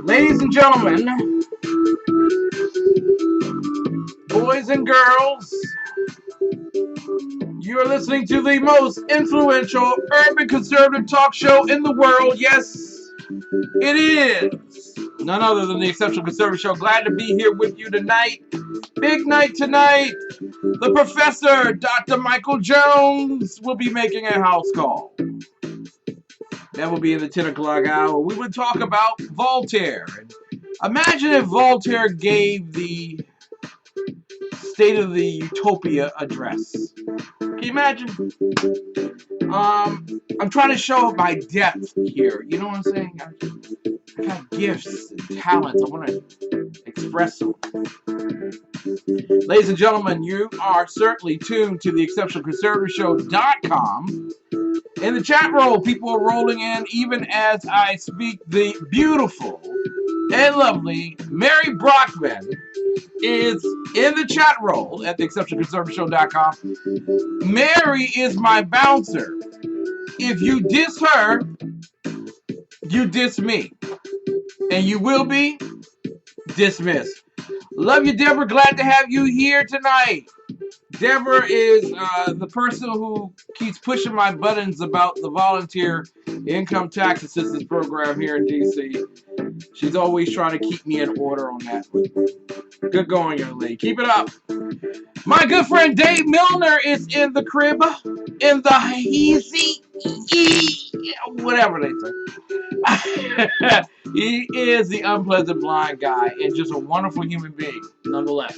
Ladies and gentlemen, boys and girls, you are listening to the most influential urban conservative talk show in the world. Yes, it is none other than the Exceptional Conservative Show. Glad to be here with you tonight. Big night tonight. The professor, Dr. Michael Jones, will be making a house call. That will be in the 10 o'clock hour. We would talk about Voltaire. Imagine if Voltaire gave the State of the Utopia address. Can you imagine? I'm trying to show my depth here. You know what I'm saying? I have gifts and talents. I want to express them. Ladies and gentlemen, you are certainly tuned to the exceptionalconservativeshow.com. In the chat roll, people are rolling in even as I speak. The beautiful and lovely Mary Brockman is in the chat roll at the exceptionalconservativeshow.com. Mary is my bouncer. If you diss her, you diss me. And you will be dismissed. Love you, Deborah. Glad to have you here tonight. Deborah is the person who keeps pushing my buttons about the volunteer income tax assistance program here in D.C. She's always trying to keep me in order on that. Good going, young lady. Keep it up. My good friend Dave Milner is in the crib, in the easy, whatever they say. He is the unpleasant blind guy and just a wonderful human being, nonetheless.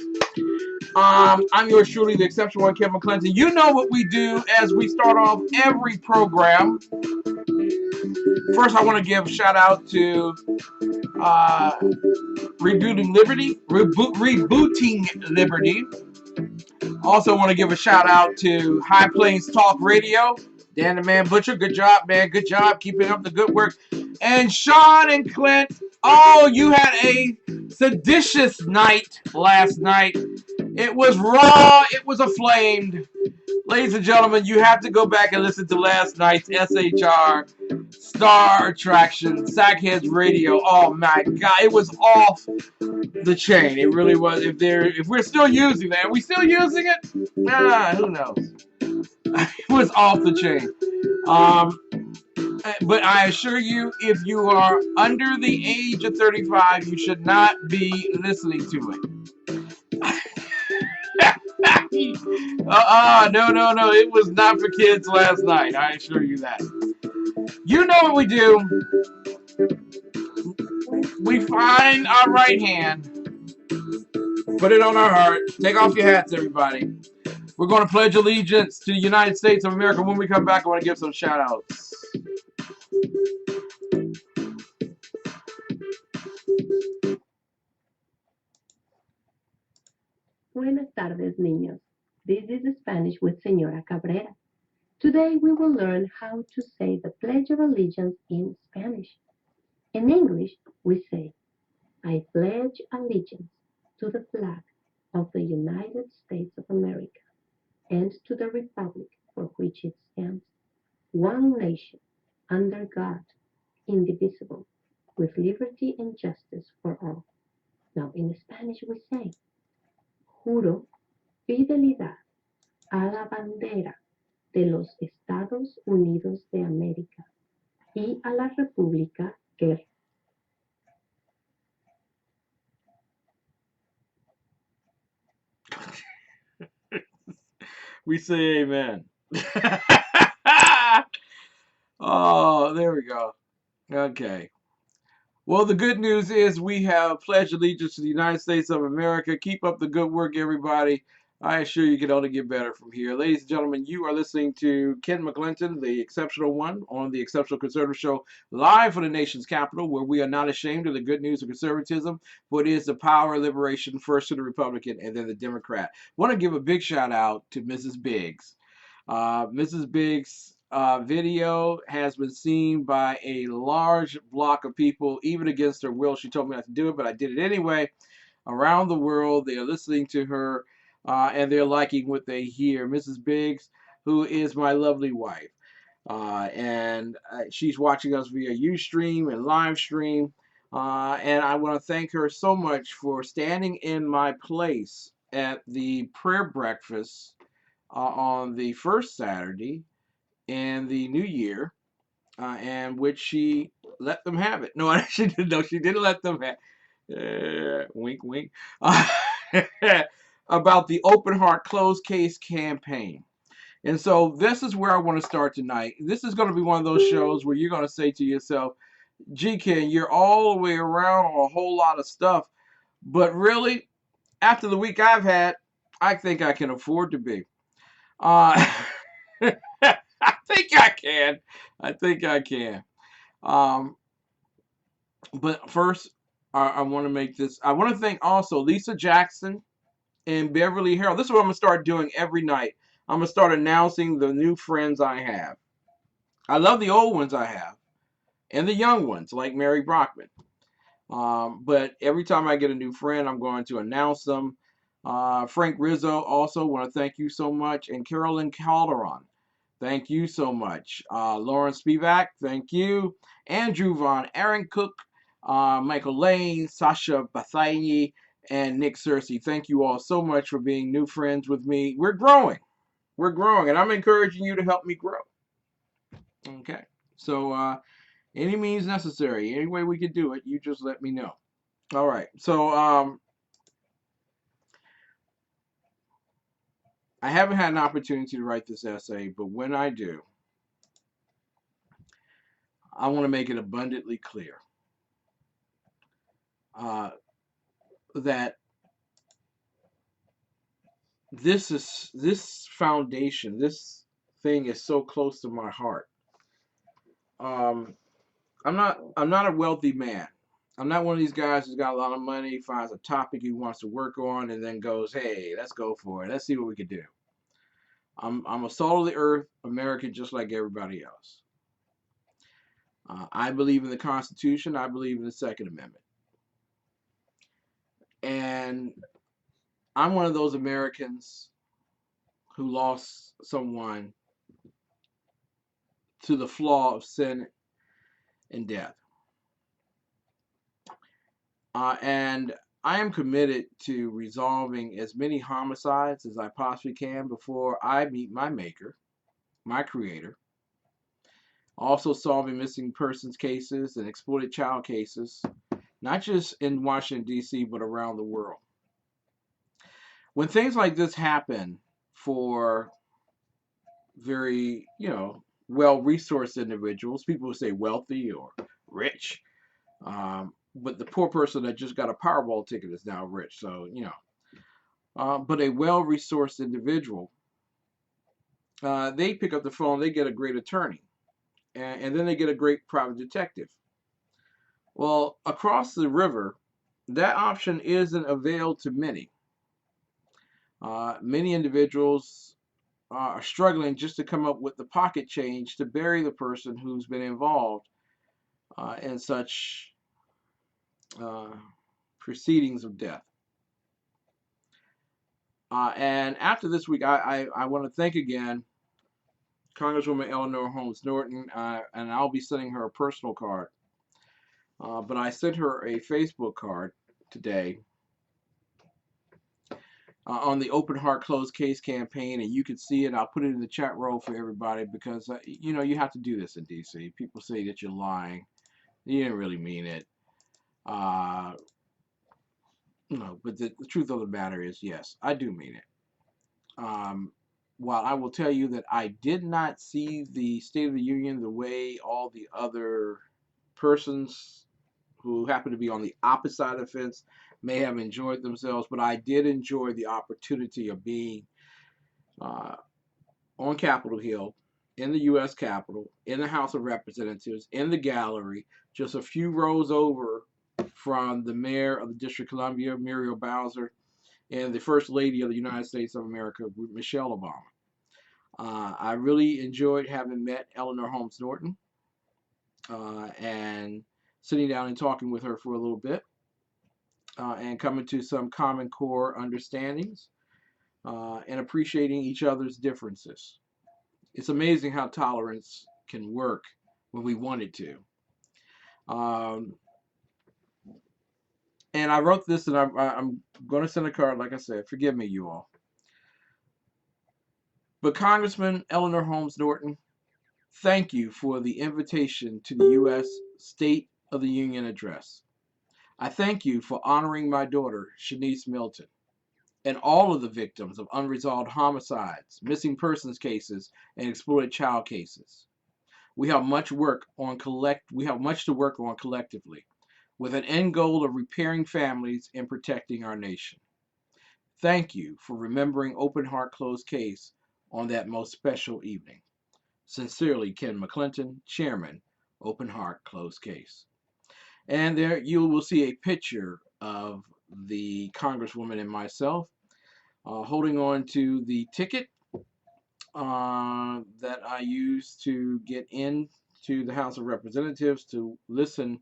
I'm yours truly, the exceptional one, Kevin Clinton. You know what we do as we start off every program. First, I want to give a shout out to Rebooting Liberty. Also want to give a shout out to High Plains Talk Radio. Dan the Man Butcher, good job, man. Good job keeping up the good work. And Sean and Clint, oh, you had a seditious night last night. It was raw. It was aflamed. Ladies and gentlemen, you have to go back and listen to last night's SHR Star Attraction, Sackheads Radio. Oh my God, it was off the chain. It really was. If we're still using that, are we still using it? Who knows? It was off the chain. But I assure you, if you are under the age of 35, you should not be listening to it. No. It was not for kids last night. I assure you that. You know what we do. We find our right hand, put it on our heart. Take off your hats, everybody. We're going to pledge allegiance to the United States of America. When we come back, I want to give some shout-outs. Buenas tardes, niños. This is Spanish with Señora Cabrera. Today we will learn how to say the Pledge of Allegiance in Spanish. In English, we say, I pledge allegiance to the flag of the United States of America and to the republic for which it stands, one nation, under God, indivisible, with liberty and justice for all. Now, in Spanish, we say, juro fidelidad a la bandera de los Estados Unidos de América y a la república que We say amen. Oh, there we go. Okay. Well, the good news is we have pledged allegiance to the United States of America. Keep up the good work, everybody. I assure you can only get better from here. Ladies and gentlemen, you are listening to Ken McClinton, the exceptional one, on the Exceptional Conservative Show, live from the nation's capital, where we are not ashamed of the good news of conservatism, but it is the power of liberation, first to the Republican and then the Democrat. Want to give a big shout out to Mrs. Biggs. Mrs. Biggs' video has been seen by a large block of people, even against her will. She told me not to do it, but I did it anyway. Around the world, they are listening to her and they're liking what they hear. Mrs. Biggs, who is my lovely wife, and she's watching us via Ustream and live stream. And I want to thank her so much for standing in my place at the prayer breakfast on the first Saturday in the new year, and which she let them have it. No, she didn't. No, she didn't let them have. Wink, wink. About the Open Heart Closed Case campaign. And so this is where I want to start tonight. This is going to be one of those shows where you're going to say to yourself, gee, Ken, you're all the way around on a whole lot of stuff. But really, after the week I've had, I think I can afford to be. Uh, I think I can. I think I can. Um, but first, I want to make this. I want to thank also Lisa Jackson and Beverly Harold. This is what I'm going to start doing every night. I'm going to start announcing the new friends I have. I love the old ones I have and the young ones like Mary Brockman. But every time I get a new friend, I'm going to announce them. Frank Rizzo, also want to thank you so much. And Carolyn Calderon, thank you so much. Lauren Spivak, thank you. Andrew Vaughn, Aaron Cook, Michael Lane, Sasha Bathani, and Nick Searcy. Thank you all so much for being new friends with me. We're growing. We're growing, and I'm encouraging you to help me grow. Okay. So, any means necessary, any way we can do it, you just let me know. All right. So, I haven't had an opportunity to write this essay, but when I do, I want to make it abundantly clear that this foundation, this thing is so close to my heart. Um, I'm not a wealthy man. I'm not one of these guys who's got a lot of money, finds a topic he wants to work on, and then goes, "Hey, let's go for it. Let's see what we can do." I'm a salt of the earth American, just like everybody else. I believe in the Constitution. I believe in the Second Amendment, and I'm one of those Americans who lost someone to the flaw of sin and death. And I am committed to resolving as many homicides as I possibly can before I meet my maker, my creator. Also solving missing persons cases and exploited child cases, not just in Washington, D.C., but around the world. When things like this happen for very, well-resourced individuals, people who say wealthy or rich, but the poor person that just got a Powerball ticket is now rich. So, but a well-resourced individual, they pick up the phone, they get a great attorney, and then they get a great private detective. Well, across the river, that option isn't available to many. Many individuals are struggling just to come up with the pocket change to bury the person who's been involved in such uh, proceedings of death. And after this week, I want to thank again Congresswoman Eleanor Holmes Norton, and I'll be sending her a personal card. But I sent her a Facebook card today on the Open Heart Closed Case campaign, and you can see it. I'll put it in the chat row for everybody because, you have to do this in D.C. People say that you're lying. You didn't really mean it. No, but the truth of the matter is, yes, I do mean it. While I will tell you that I did not see the State of the Union the way all the other persons who happen to be on the opposite side of the fence may have enjoyed themselves, but I did enjoy the opportunity of being on Capitol Hill, in the U.S. Capitol, in the House of Representatives, in the gallery, just a few rows over from the mayor of the District of Columbia, Muriel Bowser, and the First Lady of the United States of America, Michelle Obama. I really enjoyed having met Eleanor Holmes Norton and sitting down and talking with her for a little bit and coming to some common core understandings. and appreciating each other's differences. It's amazing how tolerance can work when we want it to. Um, and I wrote this, and I'm going to send a card, like I said. Forgive me, you all. But Congressman Eleanor Holmes Norton, thank you for the invitation to the U.S. State of the Union address. I thank you for honoring my daughter, Shanice Milton, and all of the victims of unresolved homicides, missing persons cases, and exploited child cases. We have much to work on collectively, with an end goal of repairing families and protecting our nation. Thank you for remembering Open Heart Closed Case on that most special evening. Sincerely, Ken McClinton, Chairman, Open Heart Closed Case. And there you will see a picture of the Congresswoman and myself holding on to the ticket that I used to get into the House of Representatives to listen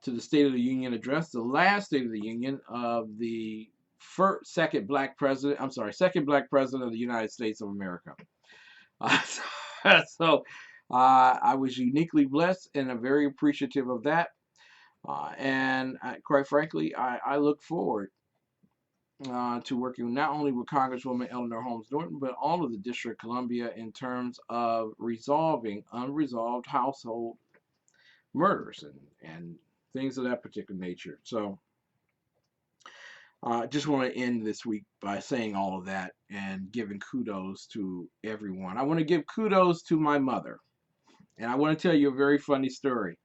to the State of the Union address, the last State of the Union of the second black president of the United States of America. Uh, so I was uniquely blessed and I'm very appreciative of that. Quite frankly, I look forward to working not only with Congresswoman Eleanor Holmes Norton, but all of the District of Columbia in terms of resolving unresolved household murders and things of that particular nature. So I just want to end this week by saying all of that and giving kudos to everyone. I want to give kudos to my mother. And I want to tell you a very funny story.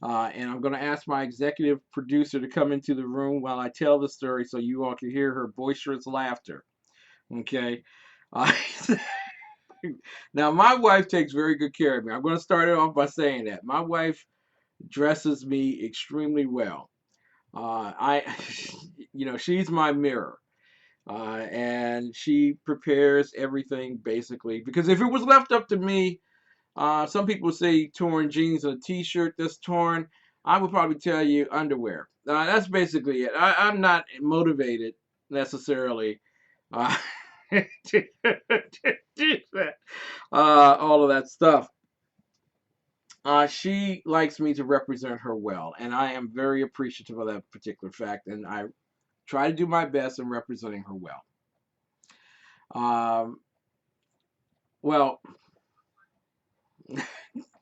And I'm going to ask my executive producer to come into the room while I tell the story so you all can hear her boisterous laughter. Okay? Uh, now, my wife takes very good care of me. I'm going to start it off by saying that. My wife dresses me extremely well. She's my mirror. And she prepares everything basically. Because if it was left up to me, some people say torn jeans and a t-shirt that's torn. I would probably tell you underwear. That's basically it. I'm not motivated necessarily to do that. All of that stuff. She likes me to represent her well, and I am very appreciative of that particular fact, and I try to do my best in representing her well. Um, well,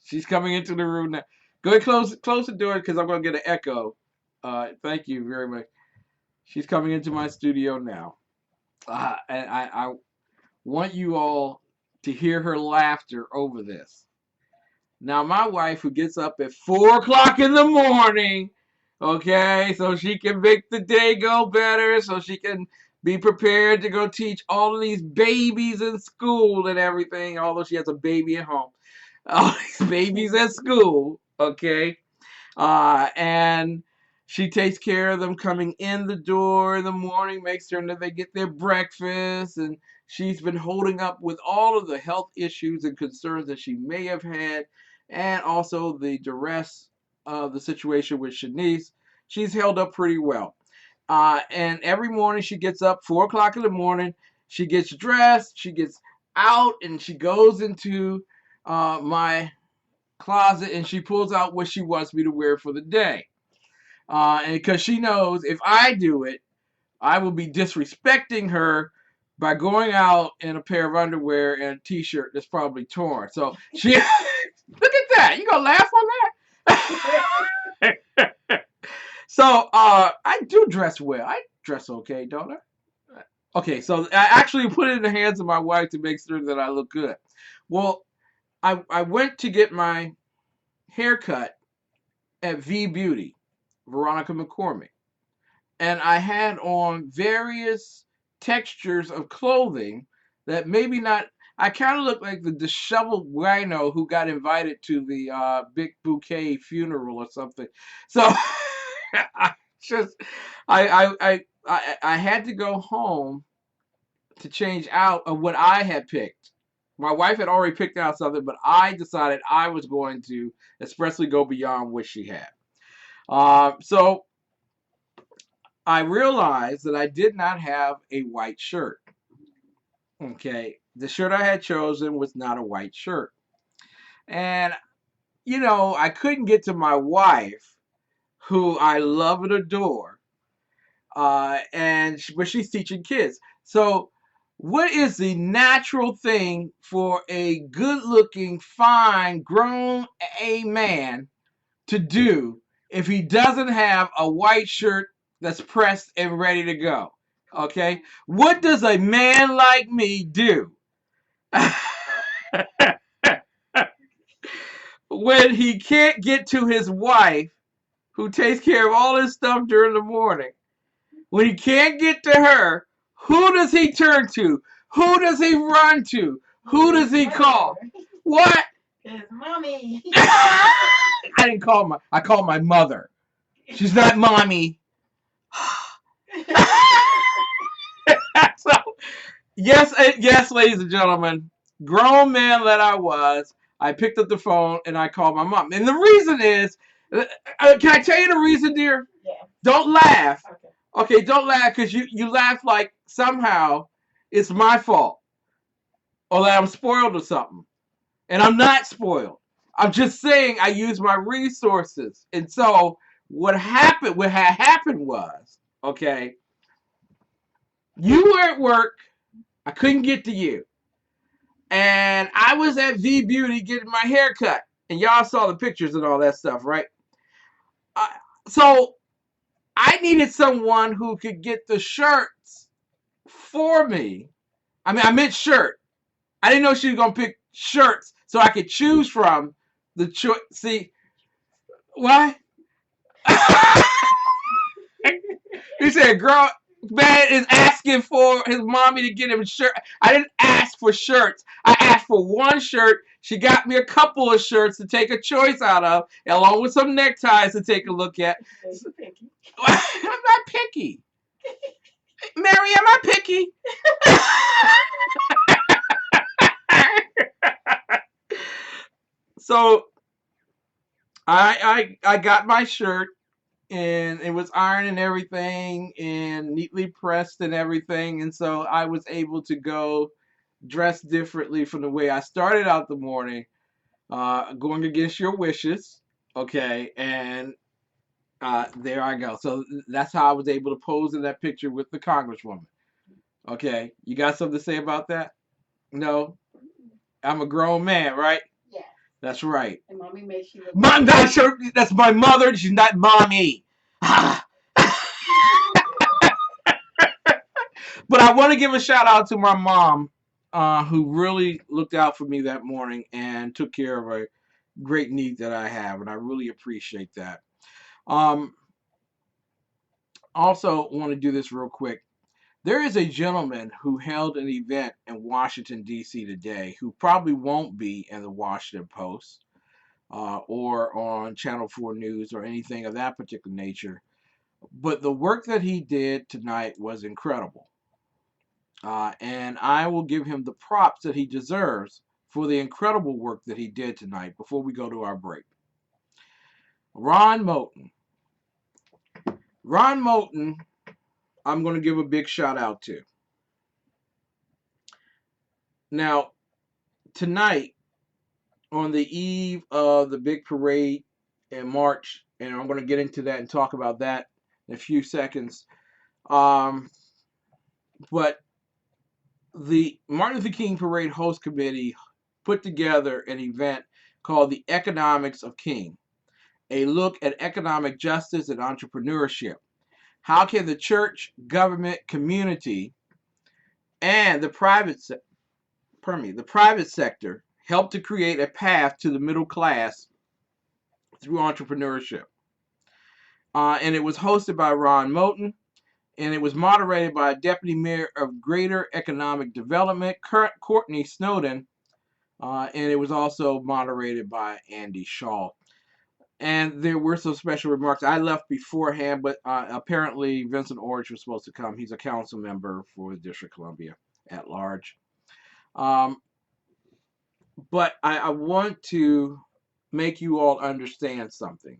she's coming into the room now. Go ahead, close the door because I'm going to get an echo. Thank you very much. She's coming into my studio now. And I want you all to hear her laughter over this. Now, my wife, who gets up at 4 o'clock in the morning, okay, so she can make the day go better, so she can be prepared to go teach all of these babies in school and everything, although she has a baby at home. All these babies at school, okay? And she takes care of them coming in the door in the morning, makes sure that they get their breakfast, and she's been holding up with all of the health issues and concerns that she may have had, and also the duress of the situation with Shanice. She's held up pretty well. And every morning she gets up 4 o'clock in the morning, she gets dressed, she gets out, and she goes into my closet and she pulls out what she wants me to wear for the day. And because she knows if I do it, I will be disrespecting her by going out in a pair of underwear and a t-shirt that's probably torn. So she, look at that. You gonna laugh on that? So I do dress well. I dress okay, don't I? Okay, so I actually put it in the hands of my wife to make sure that I look good. Well, I went to get my haircut at V Beauty, Veronica McCormick. And I had on various textures of clothing that maybe not. I kind of looked like the disheveled wino who got invited to the Big Bouquet funeral or something. So I just, I had to go home to change out of what I had picked. My wife had already picked out something, but I decided I was going to expressly go beyond what she had. So I realized that I did not have a white shirt. Okay, the shirt I had chosen was not a white shirt. And, you know, I couldn't get to my wife, who I love and adore, but she's teaching kids. So, what is the natural thing for a good-looking, fine, grown a man to do if he doesn't have a white shirt that's pressed and ready to go? Okay, what does a man like me do when he can't get to his wife, who takes care of all his stuff during the morning? When he can't get to her, who does he turn to? Who does he run to? Who does he call? What? His mommy. I called my mother. She's not mommy. So, yes, ladies and gentlemen, grown man that I was, I picked up the phone and I called my mom. And the reason is, can I tell you the reason, dear? Yeah. Don't laugh. Okay. Okay, don't laugh, because you laugh like somehow it's my fault or that I'm spoiled or something. And I'm not spoiled. I'm just saying I use my resources. And so what had happened was, okay, you were at work, I couldn't get to you. And I was at V Beauty getting my hair cut. And y'all saw the pictures and all that stuff, right? Uh, so I needed someone who could get the shirts for me. I mean, I meant shirt. I didn't know she was gonna pick shirts so I could choose from the choice. See, why? He said, "Girl, man is asking for his mommy to get him a shirt." I didn't ask for shirts. I asked for one shirt. She got me a couple of shirts to take a choice out of, along with some neckties to take a look at. I'm not picky. Mary, am I picky? So I got my shirt, and it was ironed and everything and neatly pressed and everything, and so I was able to go dressed differently from the way I started out the morning, going against your wishes. Okay, and there I go. So that's how I was able to pose in that picture with the congresswoman. Okay, you got something to say about that? No, I'm a grown man, right? Yes. That's right. And mommy made you look. Mom, not sure. That's my mother. She's not mommy. But I want to give a shout out to my mom, who really looked out for me that morning and took care of a great need that I have, and I really appreciate that. Um, Also, want to do this real quick. There is a gentleman who held an event in Washington, D.C. today who probably won't be in the Washington Post, or on Channel 4 News or anything of that particular nature. But the work that he did tonight was incredible. And I will give him the props that he deserves for the incredible work that he did tonight before we go to our break. Ron Moulton. Ron Moulton, I'm going to give a big shout out to. Now, tonight, on the eve of the big parade in March, and I'm going to get into that and talk about that in a few seconds. But the Martin Luther King Parade Host Committee put together an event called The Economics of King, a look at economic justice and entrepreneurship. How can the church, government, community, and the private sector help to create a path to the middle class through entrepreneurship? And it was hosted by Ron Moulton, and it was moderated by Deputy Mayor of Greater Economic Development, Courtney Snowden, and it was also moderated by Andy Shaw. And there were some special remarks. I left beforehand, but apparently Vincent Orange was supposed to come. He's a council member for the District of Columbia at large. But I want to make you all understand something.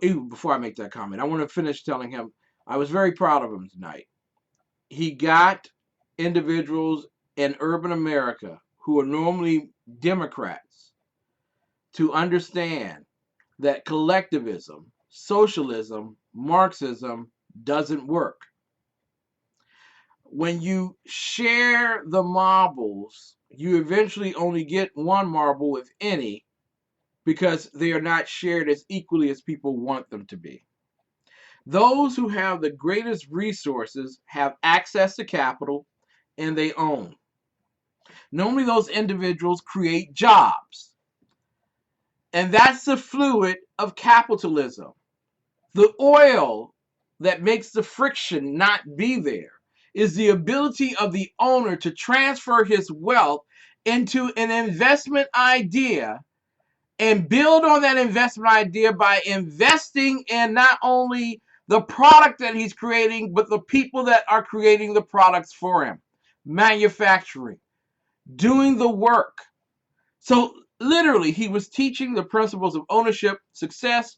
Even before I make that comment, I want to finish telling him I was very proud of him tonight. He got individuals in urban America who are normally Democrats to understand that collectivism, socialism, Marxism doesn't work. When you share the marbles, you eventually only get one marble, if any, because they are not shared as equally as people want them to be. Those who have the greatest resources have access to capital and they own. Normally, those individuals create jobs. And that's the fluid of capitalism. The oil that makes the friction not be there is the ability of the owner to transfer his wealth into an investment idea and build on that investment idea by investing in not only the product that he's creating, but the people that are creating the products for him. Manufacturing, doing the work. So literally, he was teaching the principles of ownership, success,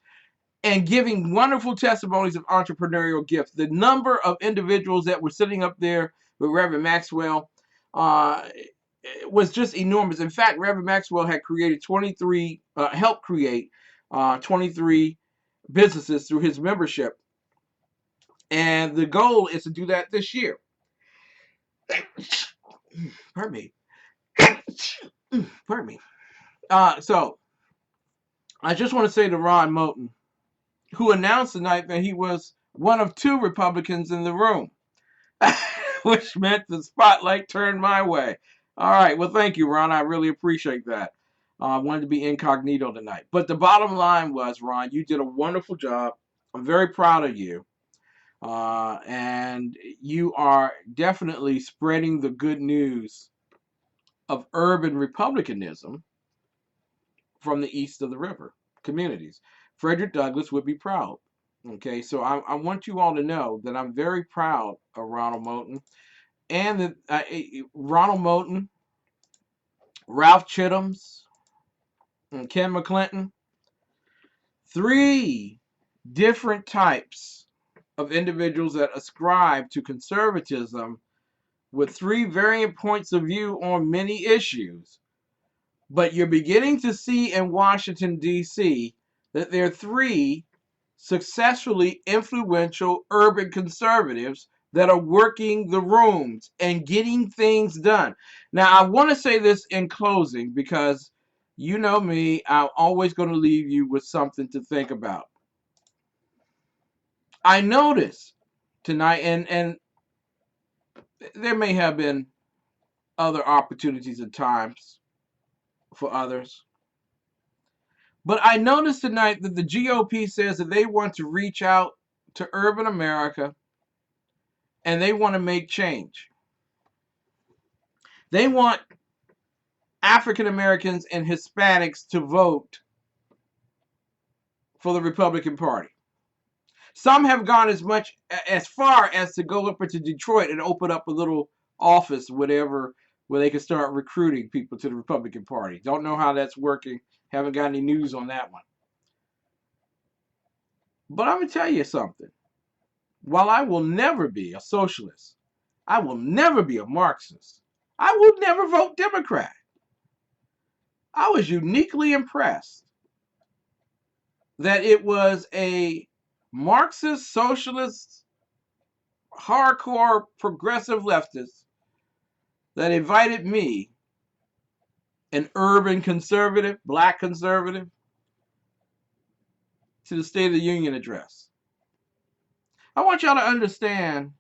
and giving wonderful testimonies of entrepreneurial gifts. The number of individuals that were sitting up there with Reverend Maxwell was just enormous. In fact, Reverend Maxwell had created 23, helped create 23 businesses through his membership. And the goal is to do that this year. Pardon me. Pardon me. So I just want to say to Ron Moten, who announced tonight that he was one of 2 Republicans in the room, which meant the spotlight turned my way. All right. Well, thank you, Ron. I really appreciate that. I wanted to be incognito tonight. But the bottom line was, Ron, you did a wonderful job. I'm very proud of you. And you are definitely spreading the good news of urban republicanism from the east of the river communities. Frederick Douglass would be proud. Okay, so I want you all to know that I'm very proud of Ronald Moten, and that Ronald Moten, Ralph Chittums, and Ken McClinton, 3 different types of individuals that ascribe to conservatism with 3 variant points of view on many issues. But you're beginning to see in Washington, D.C., that there are 3 successfully influential urban conservatives that are working the rooms and getting things done. Now, I want to say this in closing because you know me, I'm always going to leave you with something to think about. I noticed tonight, and there may have been other opportunities at times for others, but I noticed tonight that the GOP says that they want to reach out to urban America and they want to make change. They want African Americans and Hispanics to vote for the Republican Party. Some have gone as far as to go up into Detroit and open up a little office, whatever, where they can start recruiting people to the Republican Party. Don't know how that's working. Haven't got any news on that one. But I'm going to tell you something. While I will never be a socialist, I will never be a Marxist, I will never vote Democrat. I was uniquely impressed that it was a Marxist, socialist, hardcore, progressive leftist that invited me, an urban conservative, black conservative, to the State of the Union address. I want y'all to understand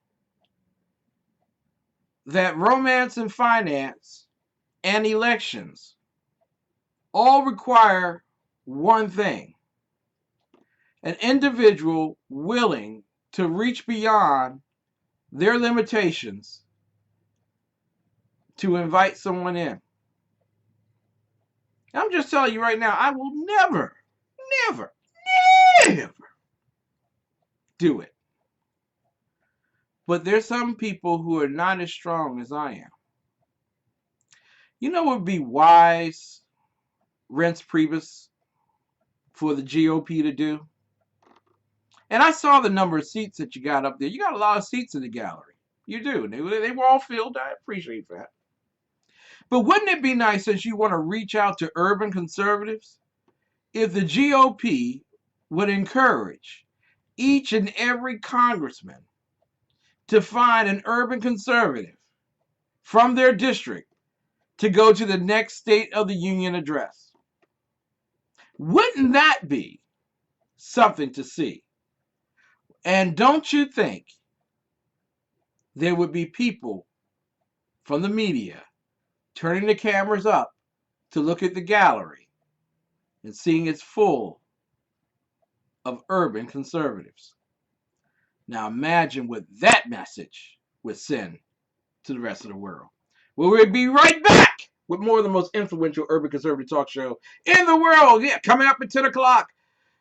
that romance and finance and elections all require one thing: an individual willing to reach beyond their limitations to invite someone in. I'm just telling you right now, I will never, never, never do it. But there's some people who are not as strong as I am. You know what would be wise, Reince Priebus, for the GOP to do? And I saw the number of seats that you got up there. You got a lot of seats in the gallery. You do. They were all filled. I appreciate that. But wouldn't it be nice, since you want to reach out to urban conservatives, if the GOP would encourage each and every congressman to find an urban conservative from their district to go to the next State of the Union address? Wouldn't that be something to see? And don't you think there would be people from the media turning the cameras up to look at the gallery and seeing it's full of urban conservatives? Now imagine what that message would send to the rest of the world. We'll be right back with more of the most influential urban conservative talk show in the world. Yeah, coming up at 10 o'clock.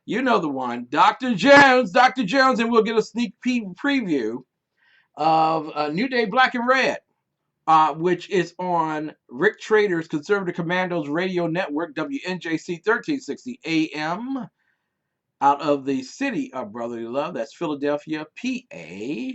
You know the one, Dr. Jones, and we'll get a sneak peek preview of New Day Black and Red, which is on Rick Trader's Conservative Commandos Radio Network, WNJC 1360 AM, out of the city of brotherly love. That's Philadelphia, PA.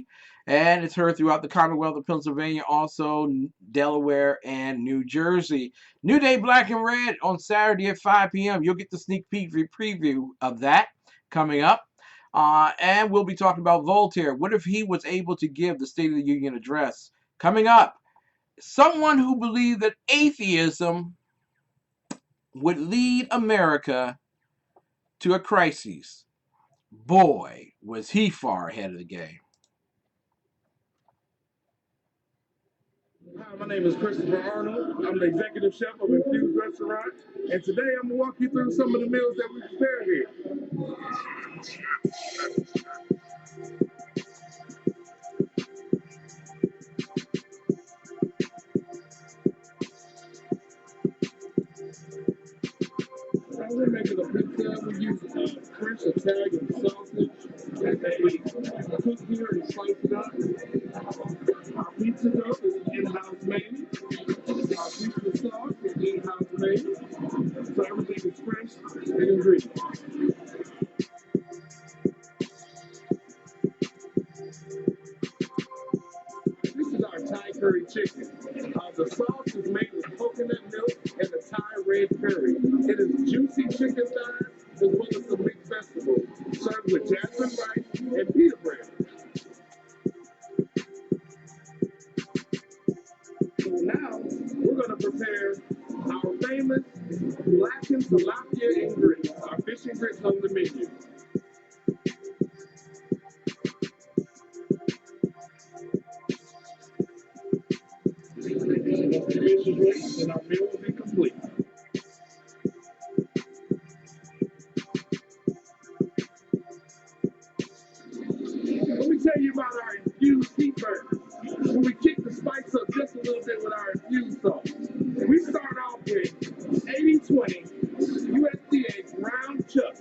And it's heard throughout the Commonwealth of Pennsylvania, also Delaware and New Jersey. New Day Black and Red on Saturday at 5 p.m. You'll get the sneak peek preview of that coming up. And we'll be talking about Voltaire. What if he was able to give the State of the Union address? Coming up, someone who believed that atheism would lead America to a crisis. Boy, was he far ahead of the game. Hi, my name is Christopher Arnold. I'm the executive chef of Infused Restaurant, and today I'm going to walk you through some of the meals that we prepare here. We're making a pizza. We use French Italian sausage that they cook here and slice it up. Our pizza dough is in-house made. Our pizza sauce is in-house made. So everything is fresh and ingredient. This is our Thai curry chicken. The sauce is made with coconut milk and the Thai red curry. It is juicy chicken thighs as well as some mixed vegetables, served with jasmine rice and pita bread. So now we're going to prepare our famous blackened tilapia and grits, our fish and grits on the menu. The fish is ready and our meal will be complete. Let me tell you about our infused beef burger. When we kick the spice up just a little bit with our infused sauce. We start off with 80-20 USDA ground chuck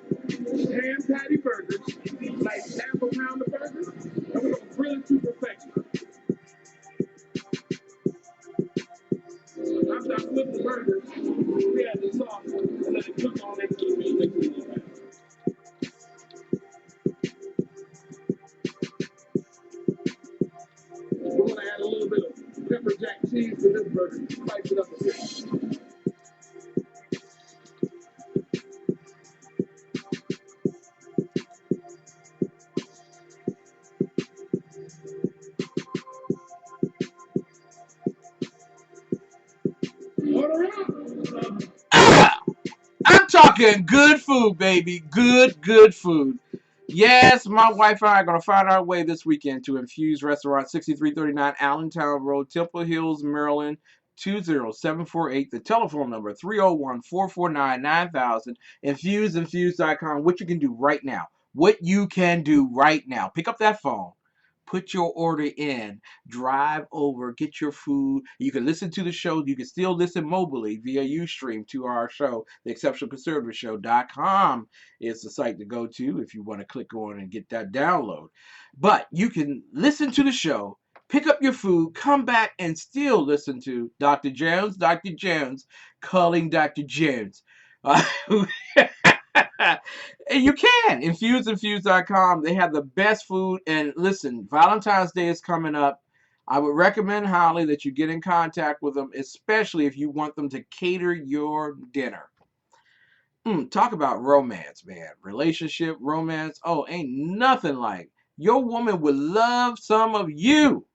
ham patty burgers, like half a pound of burgers, and we're going to grill it to perfection. After I flip the burgers, we add the sauce and let it cook on into the meat next to the We're going to add a little bit of pepper jack cheese to this burger, spice it up a bit. I'm talking good food, baby. Good food. Yes, my wife and I are going to find our way this weekend to Infused Restaurant, 6339 Allentown Road, Temple Hills, Maryland, 20748. The telephone number, 301-449-9000. Infused.com. What you can do right now. Pick up that phone. Put your order in, drive over, get your food. You can listen to the show. You can still listen mobilely via Ustream to our show, theexceptionalconservativeshow.com is the site to go to if you want to click on and get that download. But you can listen to the show, pick up your food, come back and still listen to Dr. Jones, calling Dr. Jones. And you can. Infused.com. They have the best food. And listen, Valentine's Day is coming up. I would recommend highly that you get in contact with them, especially if you want them to cater your dinner. Talk about romance, man. Relationship, romance. Oh, ain't nothing like. Your woman would love some of you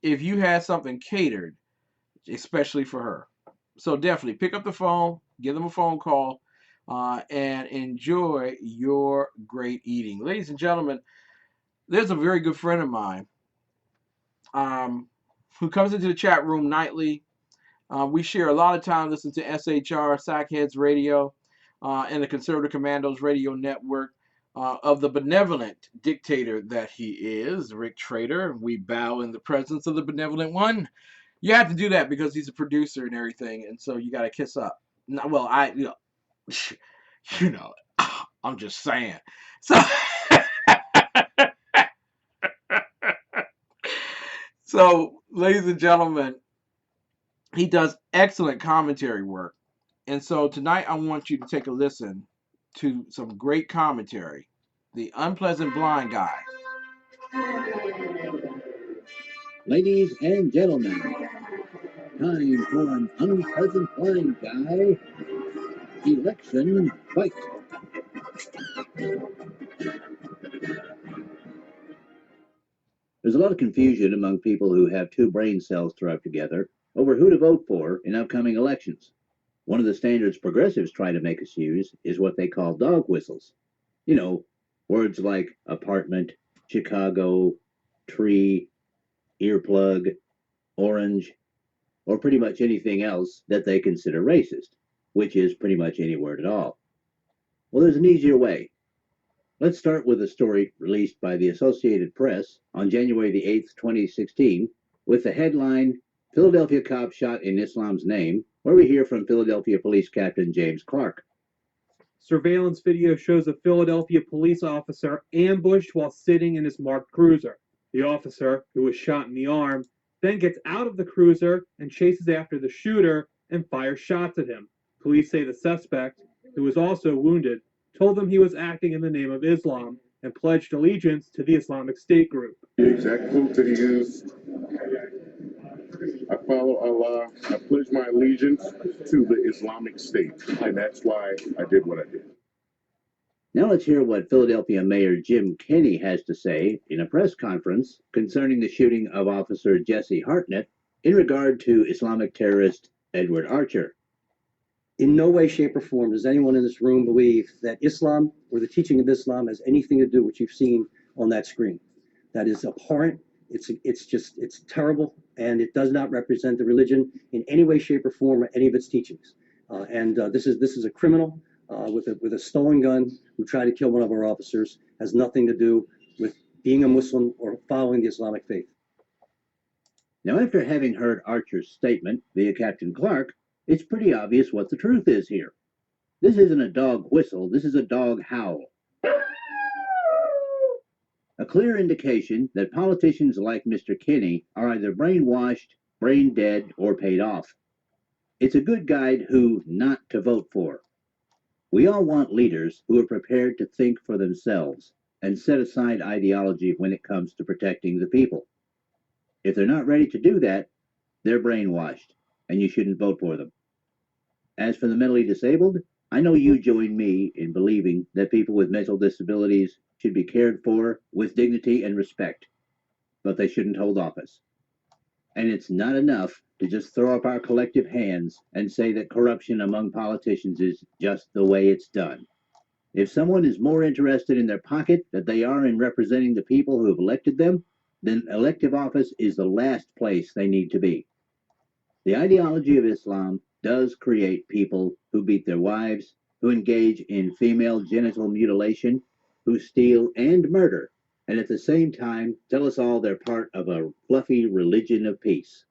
if you had something catered, especially for her. So definitely pick up the phone, give them a phone call, and enjoy your great eating. Ladies and gentlemen, there's a very good friend of mine who comes into the chat room nightly. We share a lot of time listening to SHR, Sackheads Radio, and the Conservative Commandos Radio Network of the benevolent dictator that he is, Rick Trader. We bow in the presence of the benevolent one. You have to do that because he's a producer and everything, and so you got to kiss up. No, well, you know, I'm just saying. So, so, ladies and gentlemen, he does excellent commentary work. And so tonight I want you to take a listen to some great commentary. The Unpleasant Blind Guy. Ladies and gentlemen, time for an unpleasant blind guy election fight. There's a lot of confusion among people who have two brain cells to rub together over who to vote for in upcoming elections. One of the standards progressives try to make us use is what they call dog whistles. You know, words like apartment, Chicago, tree, earplug, orange, or pretty much anything else that they consider racist, which is pretty much any word at all. Well, there's an easier way. Let's start with a story released by the Associated Press on January the 8th, 2016, with the headline, Philadelphia Cop Shot in Islam's Name, where we hear from Philadelphia Police Captain James Clark. Surveillance video shows a Philadelphia police officer ambushed while sitting in his marked cruiser. The officer, who was shot in the arm, then gets out of the cruiser and chases after the shooter and fires shots at him. Police say the suspect, who was also wounded, told them he was acting in the name of Islam and pledged allegiance to the Islamic State group. The exact quote that he used, I follow Allah, I pledge my allegiance to the Islamic State, and that's why I did what I did. Now let's hear what Philadelphia Mayor Jim Kenney has to say in a press conference concerning the shooting of Officer Jesse Hartnett in regard to Islamic terrorist Edward Archer. In no way, shape, or form does anyone in this room believe that Islam or the teaching of Islam has anything to do with what you've seen on that screen. That is abhorrent. It's terrible, and it does not represent the religion in any way, shape, or form, or any of its teachings. This is a criminal with a stolen gun who tried to kill one of our officers. Has nothing to do with being a Muslim or following the Islamic faith. Now, after having heard Archer's statement via Captain Clark, it's pretty obvious what the truth is here. This isn't a dog whistle, this is a dog howl. A clear indication that politicians like Mr. Kenney are either brainwashed, brain dead, or paid off. It's a good guide who not to vote for. We all want leaders who are prepared to think for themselves and set aside ideology when it comes to protecting the people. If they're not ready to do that, they're brainwashed, and you shouldn't vote for them. As for the mentally disabled, I know you join me in believing that people with mental disabilities should be cared for with dignity and respect, but they shouldn't hold office. And it's not enough to just throw up our collective hands and say that corruption among politicians is just the way it's done. If someone is more interested in their pocket than they are in representing the people who have elected them, then elective office is the last place they need to be. The ideology of Islam does create people who beat their wives, who engage in female genital mutilation, who steal and murder, and at the same time tell us all they're part of a fluffy religion of peace.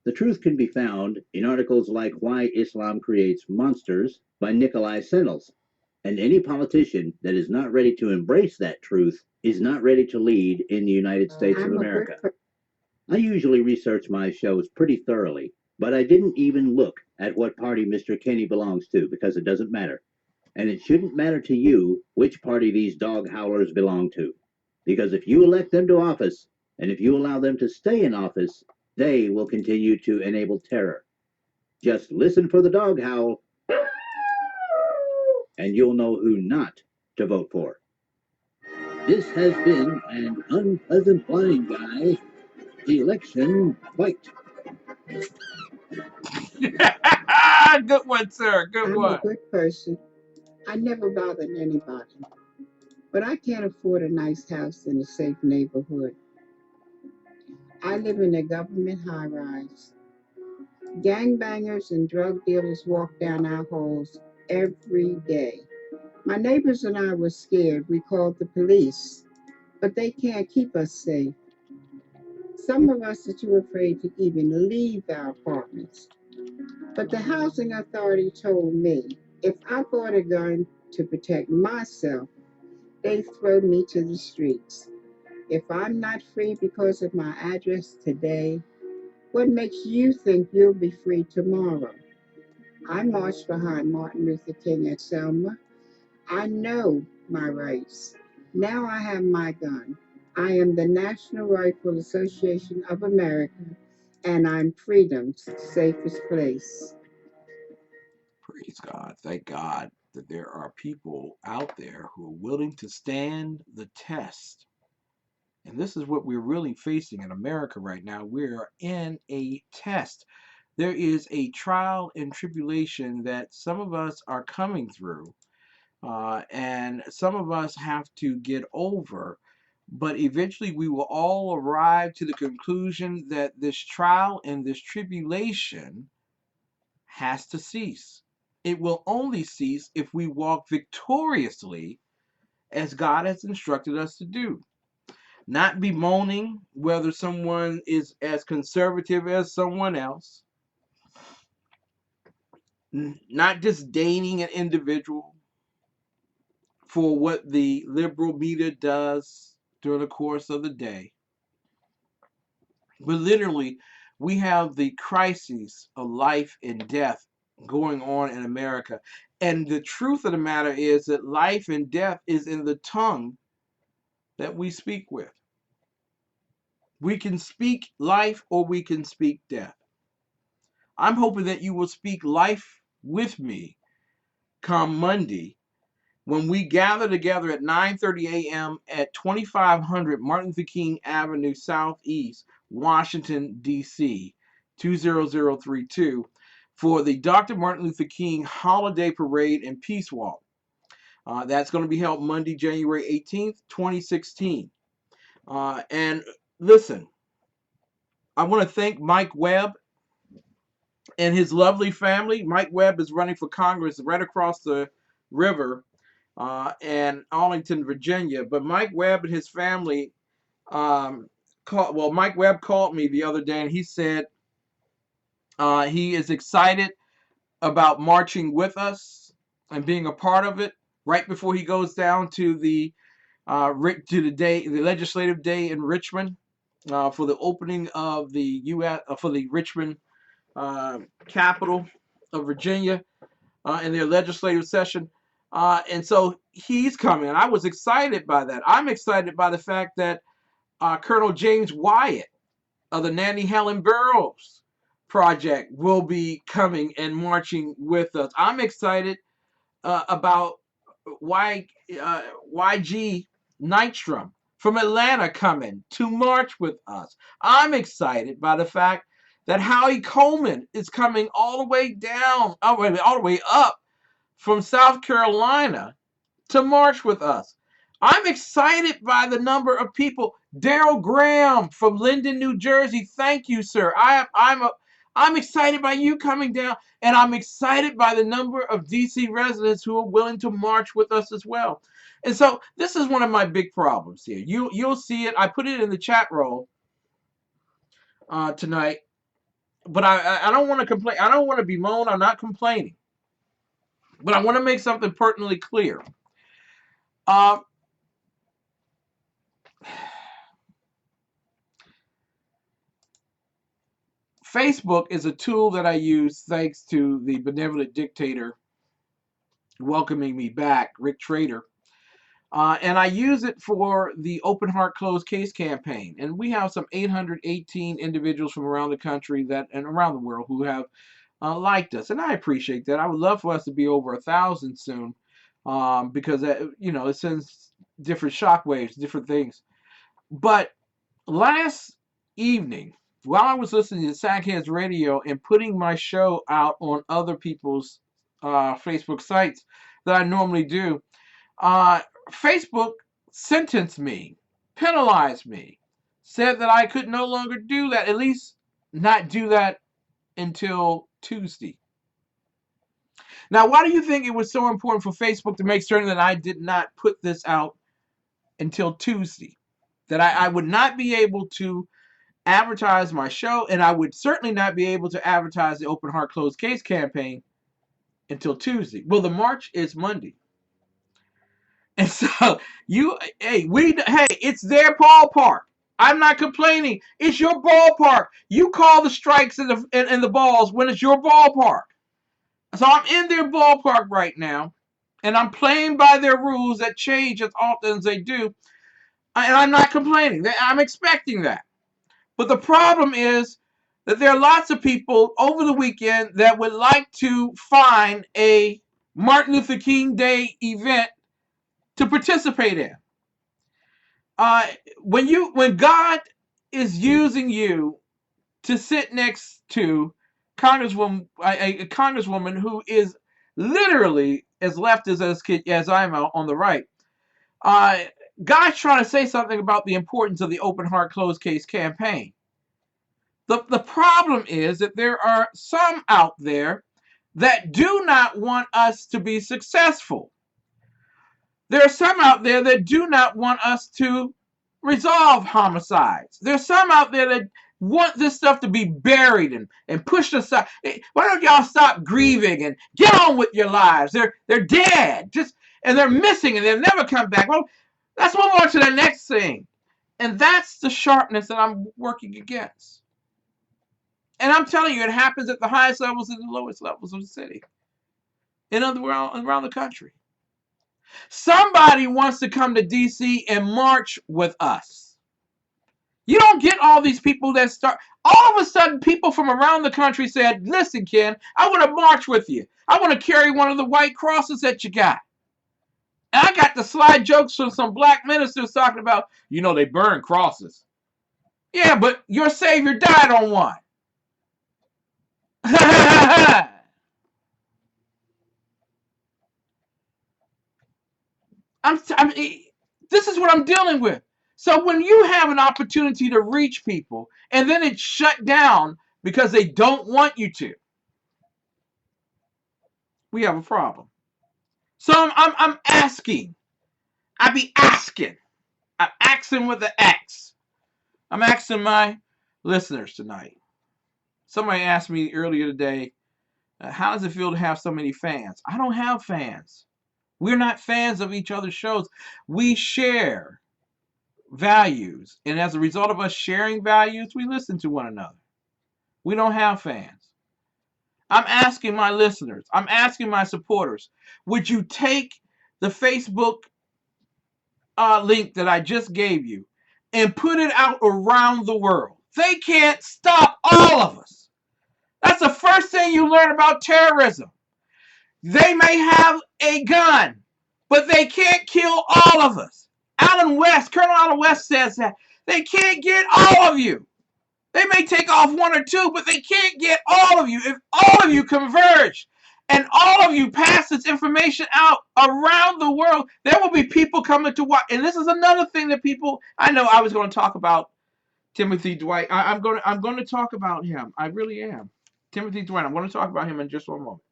The truth can be found in articles like Why Islam Creates Monsters by Nikolai Sennels, and any politician that is not ready to embrace that truth is not ready to lead in the United States of America. I usually research my shows pretty thoroughly, but I didn't even look at what party Mr. Kenney belongs to because it doesn't matter. And it shouldn't matter to you which party these dog howlers belong to. Because if you elect them to office, And if you allow them to stay in office, they will continue to enable terror. Just listen for the dog howl, and you'll know who not to vote for. This has been an unpleasant blind guy election fight. Good one, sir. Good I'm a one. good person. I never bothered anybody. But I can't afford a nice house in a safe neighborhood. I live in a government high rise. Gangbangers and drug dealers walk down our halls every day. My neighbors and I were scared. We called the police, but they can't keep us safe. Some of us are too afraid to even leave our apartments. But the housing authority told me if I bought a gun to protect myself, they throw me to the streets. If I'm not free because of my address today, what makes you think you'll be free tomorrow? I marched behind Martin Luther King at Selma. I know my rights. Now I have my gun. I am the National Rifle Association of America, and I'm freedom's safest place. Praise God. Thank God that there are people out there who are willing to stand the test. And this is what we're really facing in America right now. We're in a test. There is a trial and tribulation that some of us are coming through, and some of us have to get over. But eventually, we will all arrive to the conclusion that this trial and this tribulation has to cease. It will only cease if we walk victoriously as God has instructed us to do. Not bemoaning whether someone is as conservative as someone else, not disdaining an individual for what the liberal media does during the course of the day. But literally, we have the crises of life and death going on in America. And the truth of the matter is that life and death is in the tongue that we speak with. We can speak life or we can speak death. I'm hoping that you will speak life with me come Monday when we gather together at 9:30 a.m. at 2500 Martin Luther King Avenue Southeast, Washington, D.C., 20032 for the Dr. Martin Luther King Holiday Parade and Peace Walk. That's going to be held Monday, January 18th, 2016. And listen, I want to thank Mike Webb and his lovely family. Mike Webb is running for Congress right across the river in Arlington, Virginia. But Mike Webb and his family Mike Webb called me the other day and he said he is excited about marching with us and being a part of it right before he goes down to the legislative day in Richmond for the opening of the U.S. For the Richmond capital of Virginia in their legislative session. And so he's coming. I was excited by that. I'm excited by the fact that Colonel James Wyatt of the Nanny Helen Burroughs Project will be coming and marching with us. I'm excited about YG Nystrom from Atlanta coming to march with us. I'm excited by the fact that Howie Coleman is coming all the way down, all the way up from South Carolina to march with us. I'm excited by the number of people. Daryl Graham from Linden, New Jersey. Thank you, sir. I'm excited by you coming down, and I'm excited by the number of DC residents who are willing to march with us as well. And so this is one of my big problems here. You'll see it. I put it in the chat roll tonight, but I don't want to complain. I don't want to bemoan. I'm not complaining, but I want to make something pertinently clear. Facebook is a tool that I use thanks to the benevolent dictator welcoming me back, Rick Trader. And I use it for the Open Heart Closed Case campaign. And we have some 818 individuals from around the country and around the world who have liked us. And I appreciate that. I would love for us to be over 1,000 soon, because, it sends different shockwaves, different things. But last evening, while I was listening to Sackheads Radio and putting my show out on other people's Facebook sites that I normally do, Facebook sentenced me, penalized me, said that I could no longer do that, at least not do that until Tuesday. Now, why do you think it was so important for Facebook to make certain that I did not put this out until Tuesday? That I would not be able to advertise my show, and I would certainly not be able to advertise the Open Heart Closed Case campaign until Tuesday. Well, the march is Monday. And so it's their ballpark. I'm not complaining. It's your ballpark. You call the strikes and the balls when it's your ballpark. So I'm in their ballpark right now, and I'm playing by their rules that change as often as they do. And I'm not complaining. I'm expecting that. But the problem is that there are lots of people over the weekend that would like to find a Martin Luther King Day event to participate in. When God is using you to sit next to a congresswoman who is literally as leftist as I'm on the right, God's trying to say something about the importance of the Open Heart Closed Case campaign. The problem is that there are some out there that do not want us to be successful. There are some out there that do not want us to resolve homicides. There's some out there that want this stuff to be buried and pushed aside. Why don't y'all stop grieving and get on with your lives? They're dead, and they're missing, and they'll never come back. Well, let's move on to the next thing. And that's the sharpness that I'm working against. And I'm telling you, it happens at the highest levels and the lowest levels of the city. And around the country. Somebody wants to come to D.C. and march with us. You don't get all these people that start. All of a sudden, people from around the country said, listen, Ken, I want to march with you. I want to carry one of the white crosses that you got. And I got the slide jokes from some black ministers talking about, they burn crosses. Yeah, but your Savior died on one. This is what I'm dealing with. So when you have an opportunity to reach people and then it's shut down because they don't want you to, we have a problem. So I'm asking. I be asking. I'm asking with an X. I'm asking my listeners tonight. Somebody asked me earlier today, how does it feel to have so many fans? I don't have fans. We're not fans of each other's shows. We share values. And as a result of us sharing values, we listen to one another. We don't have fans. I'm asking my listeners, I'm asking my supporters, would you take the Facebook link that I just gave you and put it out around the world? They can't stop all of us. That's the first thing you learn about terrorism. They may have a gun, but they can't kill all of us. Colonel Allen West says that. They can't get all of you. They may take off one or two, but they can't get all of you. If all of you converge and all of you pass this information out around the world, there will be people coming to watch. And this is another thing that I know I was going to talk about Timothy Dwight. I'm going to talk about him. I really am. Timothy Dwight. I'm going to talk about him in just one moment.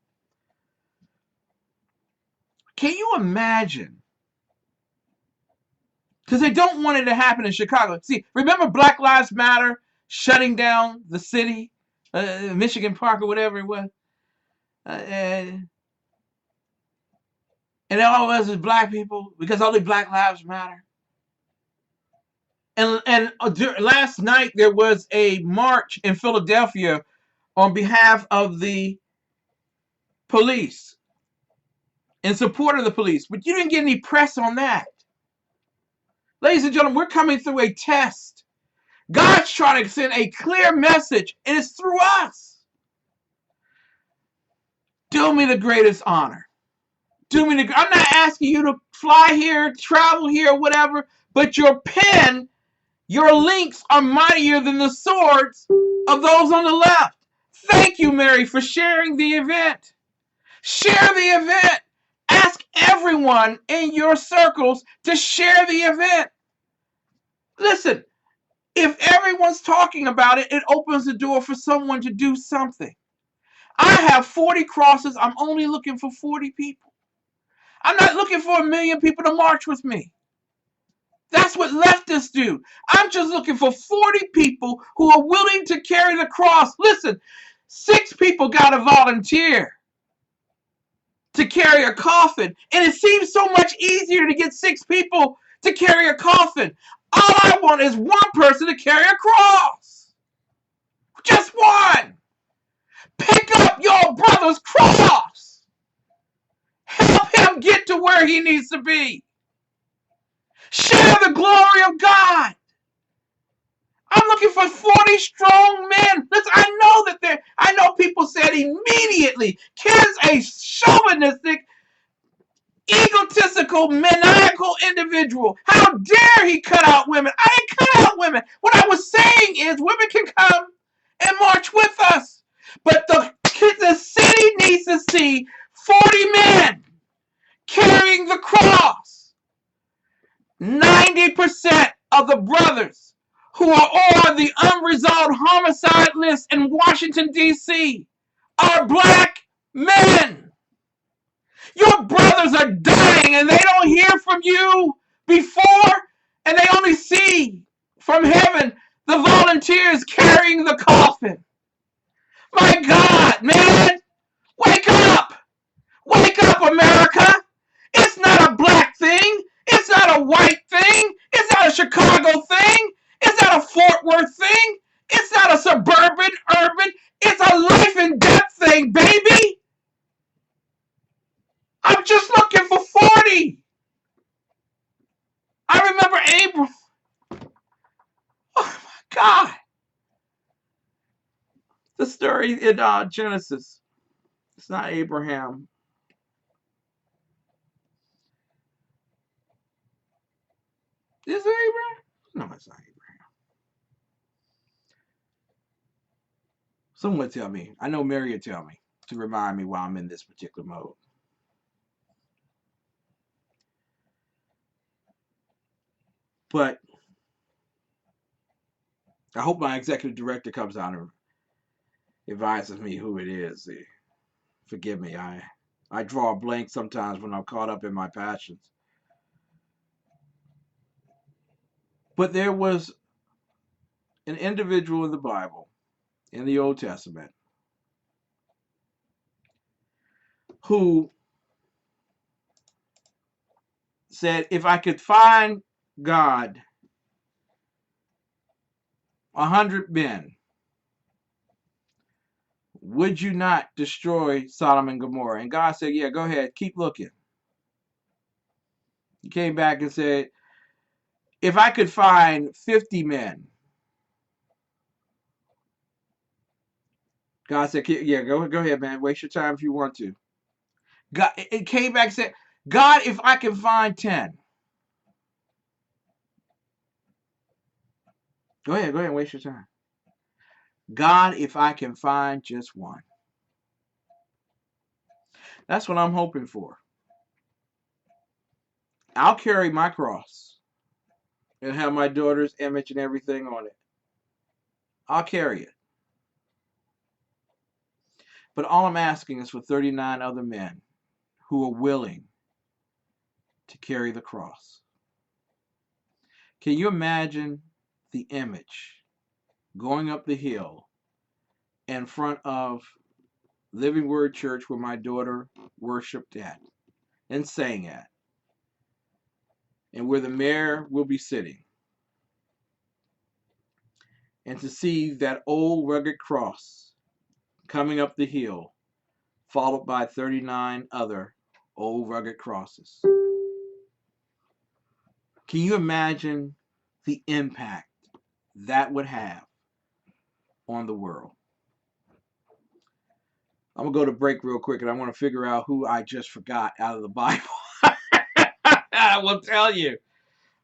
Can you imagine? Because they don't want it to happen in Chicago. See, remember Black Lives Matter shutting down the city, Michigan Park or whatever it was? And all of us as black people, because only Black Lives Matter. And last night there was a march in Philadelphia on behalf of the police, in support of the police. But you didn't get any press on that. Ladies and gentlemen, we're coming through a test. God's trying to send a clear message, and it's through us. Do me the greatest honor. I'm not asking you to fly here, travel here, whatever, but your pen, your links are mightier than the swords of those on the left. Thank you, Mary, for sharing the event. Share the event. Ask everyone in your circles to share the event. Listen, if everyone's talking about it, it opens the door for someone to do something. I have 40 crosses. I'm only looking for 40 people. I'm not looking for 1 million people to march with me. That's what leftists do. I'm just looking for 40 people who are willing to carry the cross. Listen, 6 people got to volunteer to carry a coffin. And it seems so much easier to get 6 people to carry a coffin. All I want is 1 person to carry a cross. Just 1. Pick up your brother's cross. Help him get to where he needs to be. Share the glory of God. I'm looking for 40 strong men. Listen, I know people said immediately, Ken's a chauvinistic, egotistical, maniacal individual. How dare he cut out women? I didn't cut out women. What I was saying is women can come and march with us. But the city needs to see 40 men carrying the cross. 90% of the brothers who are on the unresolved homicide list in Washington, D.C. are black men. Your brothers are dying and they don't hear from you before, and they only see from heaven the volunteers carrying the coffin. My God, man, wake up! Wake up, America! It's not a black thing. It's not a white thing. It's not a Chicago thing. It's not a Fort Worth thing. It's not a suburban, urban. It's a life and death thing, baby. I'm just looking for 40. I remember Abraham. Oh my God. The story in Genesis. It's not Abraham. Is it Abraham? No, it's not Abraham. Someone tell me. I know Mary will tell me to remind me while I'm in this particular mode. But I hope my executive director comes out and advises me who it is. Forgive me. I draw a blank sometimes when I'm caught up in my passions. But there was an individual in the Bible, in the Old Testament, who said, if I could find God 100 men, would you not destroy Sodom and Gomorrah? And God said, yeah, go ahead, keep looking. He came back and said, if I could find 50 men, God said, yeah, go ahead, man. Waste your time if you want to. God, it came back and said, God, if I can find 10. Go ahead and waste your time. God, if I can find just 1. That's what I'm hoping for. I'll carry my cross and have my daughter's image and everything on it. I'll carry it. But all I'm asking is for 39 other men who are willing to carry the cross. Can you imagine the image going up the hill in front of Living Word Church where my daughter worshiped at and sang at, and where the mayor will be sitting, and to see that old rugged cross coming up the hill, followed by 39 other old rugged crosses? Can you imagine the impact that would have on the world? I'm going to go to break real quick, and I want to figure out who I just forgot out of the Bible. I will tell you.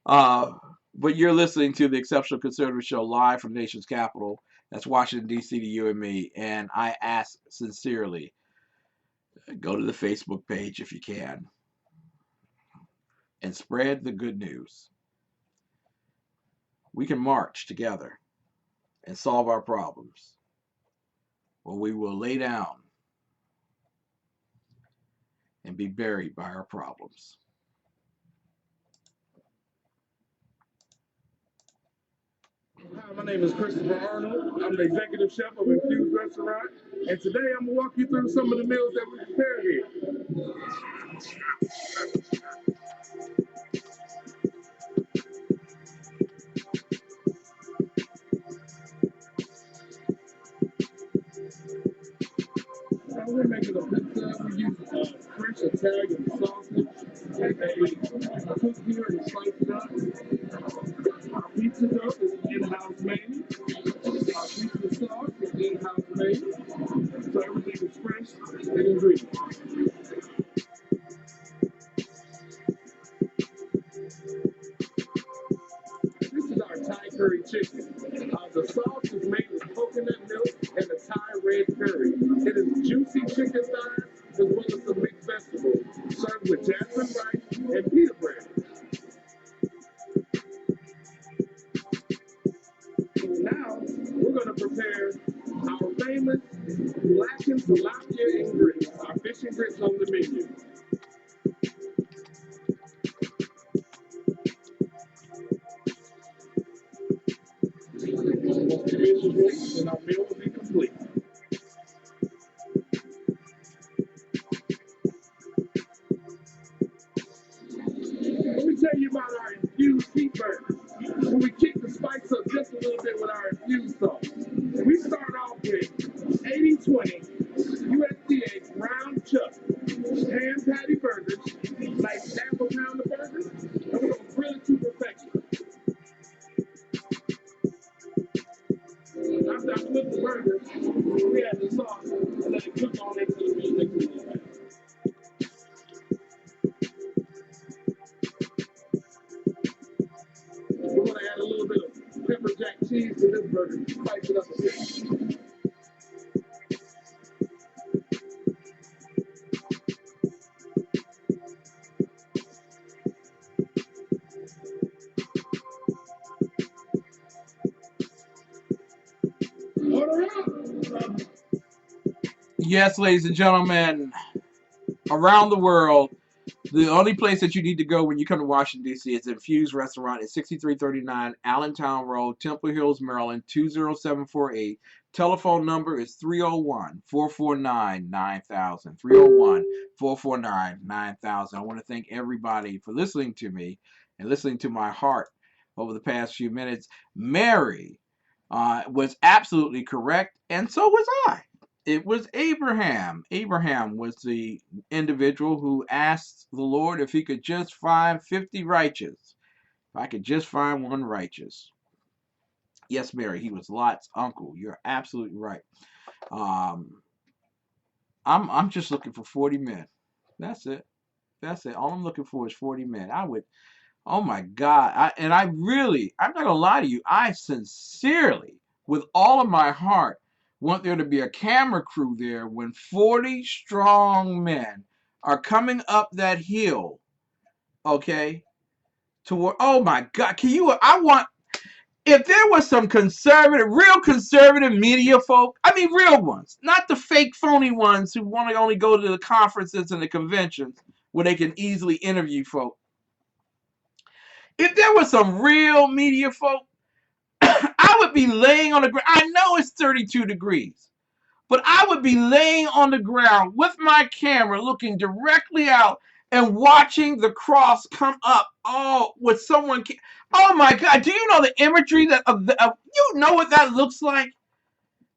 But you're listening to the Exceptional Conservative Show live from the nation's capital. That's Washington, D.C. to you and me. And I ask sincerely, go to the Facebook page if you can and spread the good news. We can march together and solve our problems, or we will lay down and be buried by our problems. Hi, my name is Christopher Arnold. I'm the executive chef of Infused Restaurant, and today I'm gonna walk you through some of the meals that we prepare here. We're making a pizza. We use French Italian sausage that they cook here and slice it up. Our pizza dough is in-house made. Our pizza sauce is in-house made. So everything is fresh and ingredient. This is our Thai curry chicken. The sauce is made with coconut milk and the Thai red curry. It is juicy chicken thighs as well as some mixed vegetables, served with jasmine rice and pita bread. Now, we're going to prepare our famous blackened tilapia and grits, our fish and grits on the menu. Once the dish is ready, then our meal will be complete. Let me tell you about our infused beef burgers. When we kick the spice up just a little bit with our infused sauce. We start off with 80/20 USDA ground chuck ham patty burgers, like half a pound of burgers, and we're gonna grill it to perfection. After I flip the burgers, we add the sauce and let it cook on into the meat next to the We're gonna add a little bit of pepper jack cheese to this burger, spice it up a bit. Order up! Yes, ladies and gentlemen, around the world, the only place that you need to go when you come to Washington, D.C. is Infused Restaurant at 6339 Allentown Road, Temple Hills, Maryland, 20748. Telephone number is 301-449-9000. 301-449-9000. I want to thank everybody for listening to me and listening to my heart over the past few minutes. Mary was absolutely correct, and so was I. It was Abraham. Abraham was the individual who asked the Lord if he could just find 50 righteous. If I could just find one righteous. Yes, Mary, he was Lot's uncle. You're absolutely right. I'm just looking for 40 men. That's it. That's it. All I'm looking for is 40 men. Oh my God. I'm not gonna lie to you. I sincerely, with all of my heart, want there to be a camera crew there when 40 strong men are coming up that hill, okay? Oh my God, if there was some real conservative media folk, I mean real ones, not the fake phony ones who want to only go to the conferences and the conventions where they can easily interview folk. If there was some real media folk, I would be laying on the ground. I know it's 32 degrees. But I would be laying on the ground with my camera looking directly out and watching the cross come up. Oh, with someone. Oh my God. Do you know the imagery you know what that looks like?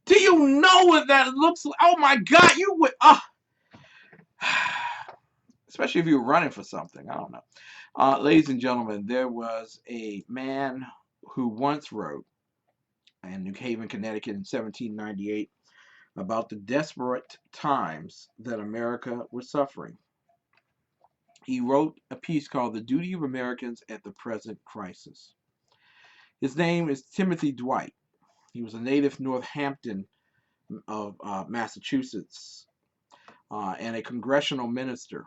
Do you know what that looks like? Oh my God. You would. Especially if you were running for something. I don't know. Ladies and gentlemen, there was a man who once wrote in New Haven, Connecticut in 1798 about the desperate times that America was suffering. He wrote a piece called The Duty of Americans at the Present Crisis. His name is Timothy Dwight. He was a native Northampton of Massachusetts and a congressional minister.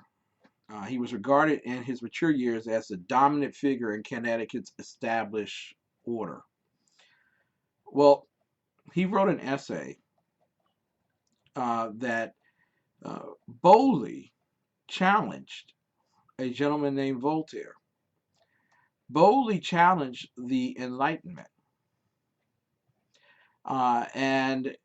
He was regarded in his mature years as the dominant figure in Connecticut's established order. Well, he wrote an essay that boldly challenged a gentleman named Voltaire, boldly challenged the Enlightenment. And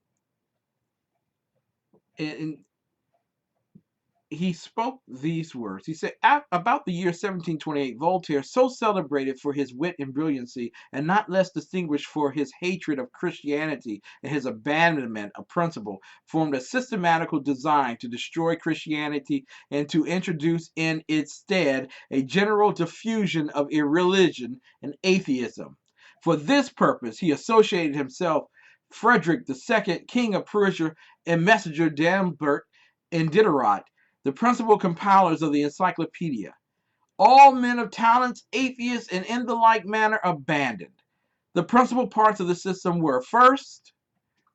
he spoke these words. He said, about the year 1728, Voltaire, so celebrated for his wit and brilliancy, and not less distinguished for his hatred of Christianity and his abandonment of principle, formed a systematical design to destroy Christianity and to introduce in its stead a general diffusion of irreligion and atheism. For this purpose, he associated himself Frederick II, King of Prussia, and Messenger D'Alembert and Diderot, the principal compilers of the encyclopedia. All men of talents, atheists, and in the like manner abandoned. The principal parts of the system were, first,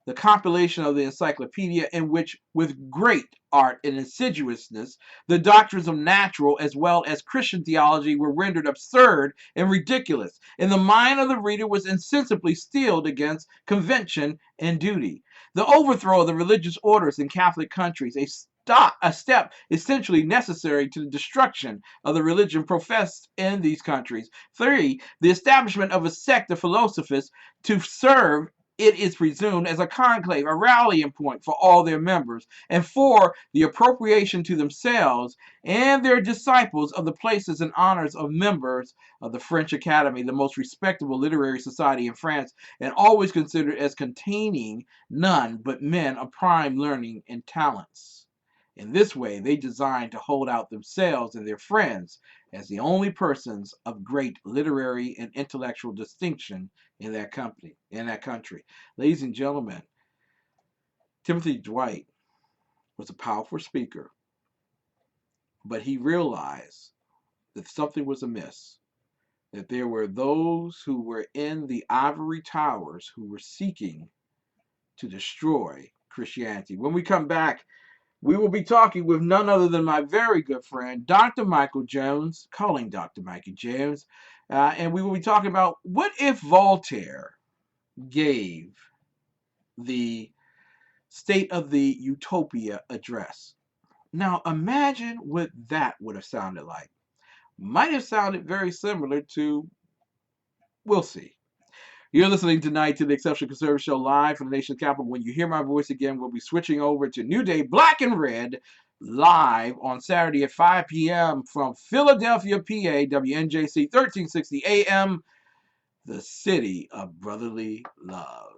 the compilation of the encyclopedia, in which, with great art and insidiousness, the doctrines of natural as well as Christian theology were rendered absurd and ridiculous, and the mind of the reader was insensibly steeled against convention and duty. The overthrow of the religious orders in Catholic countries, a step essentially necessary to the destruction of the religion professed in these countries. 3. The establishment of a sect of philosophers to serve, it is presumed, as a conclave, a rallying point for all their members. And 4. The appropriation to themselves and their disciples of the places and honors of members of the French Academy, the most respectable literary society in France, and always considered as containing none but men of prime learning and talents. In this way, they designed to hold out themselves and their friends as the only persons of great literary and intellectual distinction in that country. Ladies and gentlemen, Timothy Dwight was a powerful speaker, but he realized that something was amiss, that there were those who were in the ivory towers who were seeking to destroy Christianity. When we come back, we will be talking with none other than my very good friend, Dr. Michael Jones, calling Dr. Michael Jones, and we will be talking about what if Voltaire gave the State of the Utopia address. Now, imagine what that would have sounded like. Might have sounded very similar to, we'll see. You're listening tonight to the Exceptional Conservative Show live from the nation's capital. When you hear my voice again, we'll be switching over to New Day Black and Red live on Saturday at 5 p.m. from Philadelphia, PA, WNJC 1360 AM, the city of brotherly love.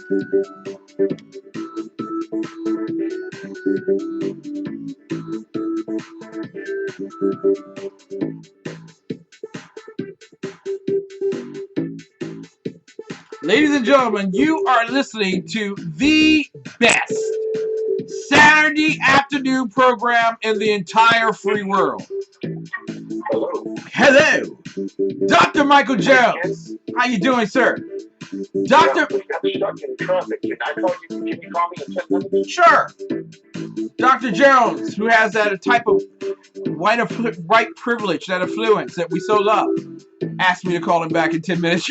Ladies and gentlemen, you are listening to the best Saturday afternoon program in the entire free world. Hello, Dr. Michael Jones. How you doing, sir? Doctor. I'm stuck in traffic. Can you call me in 10 minutes? Sure. Dr. Jones, who has that type of white privilege, that affluence that we so love, asked me to call him back in 10 minutes.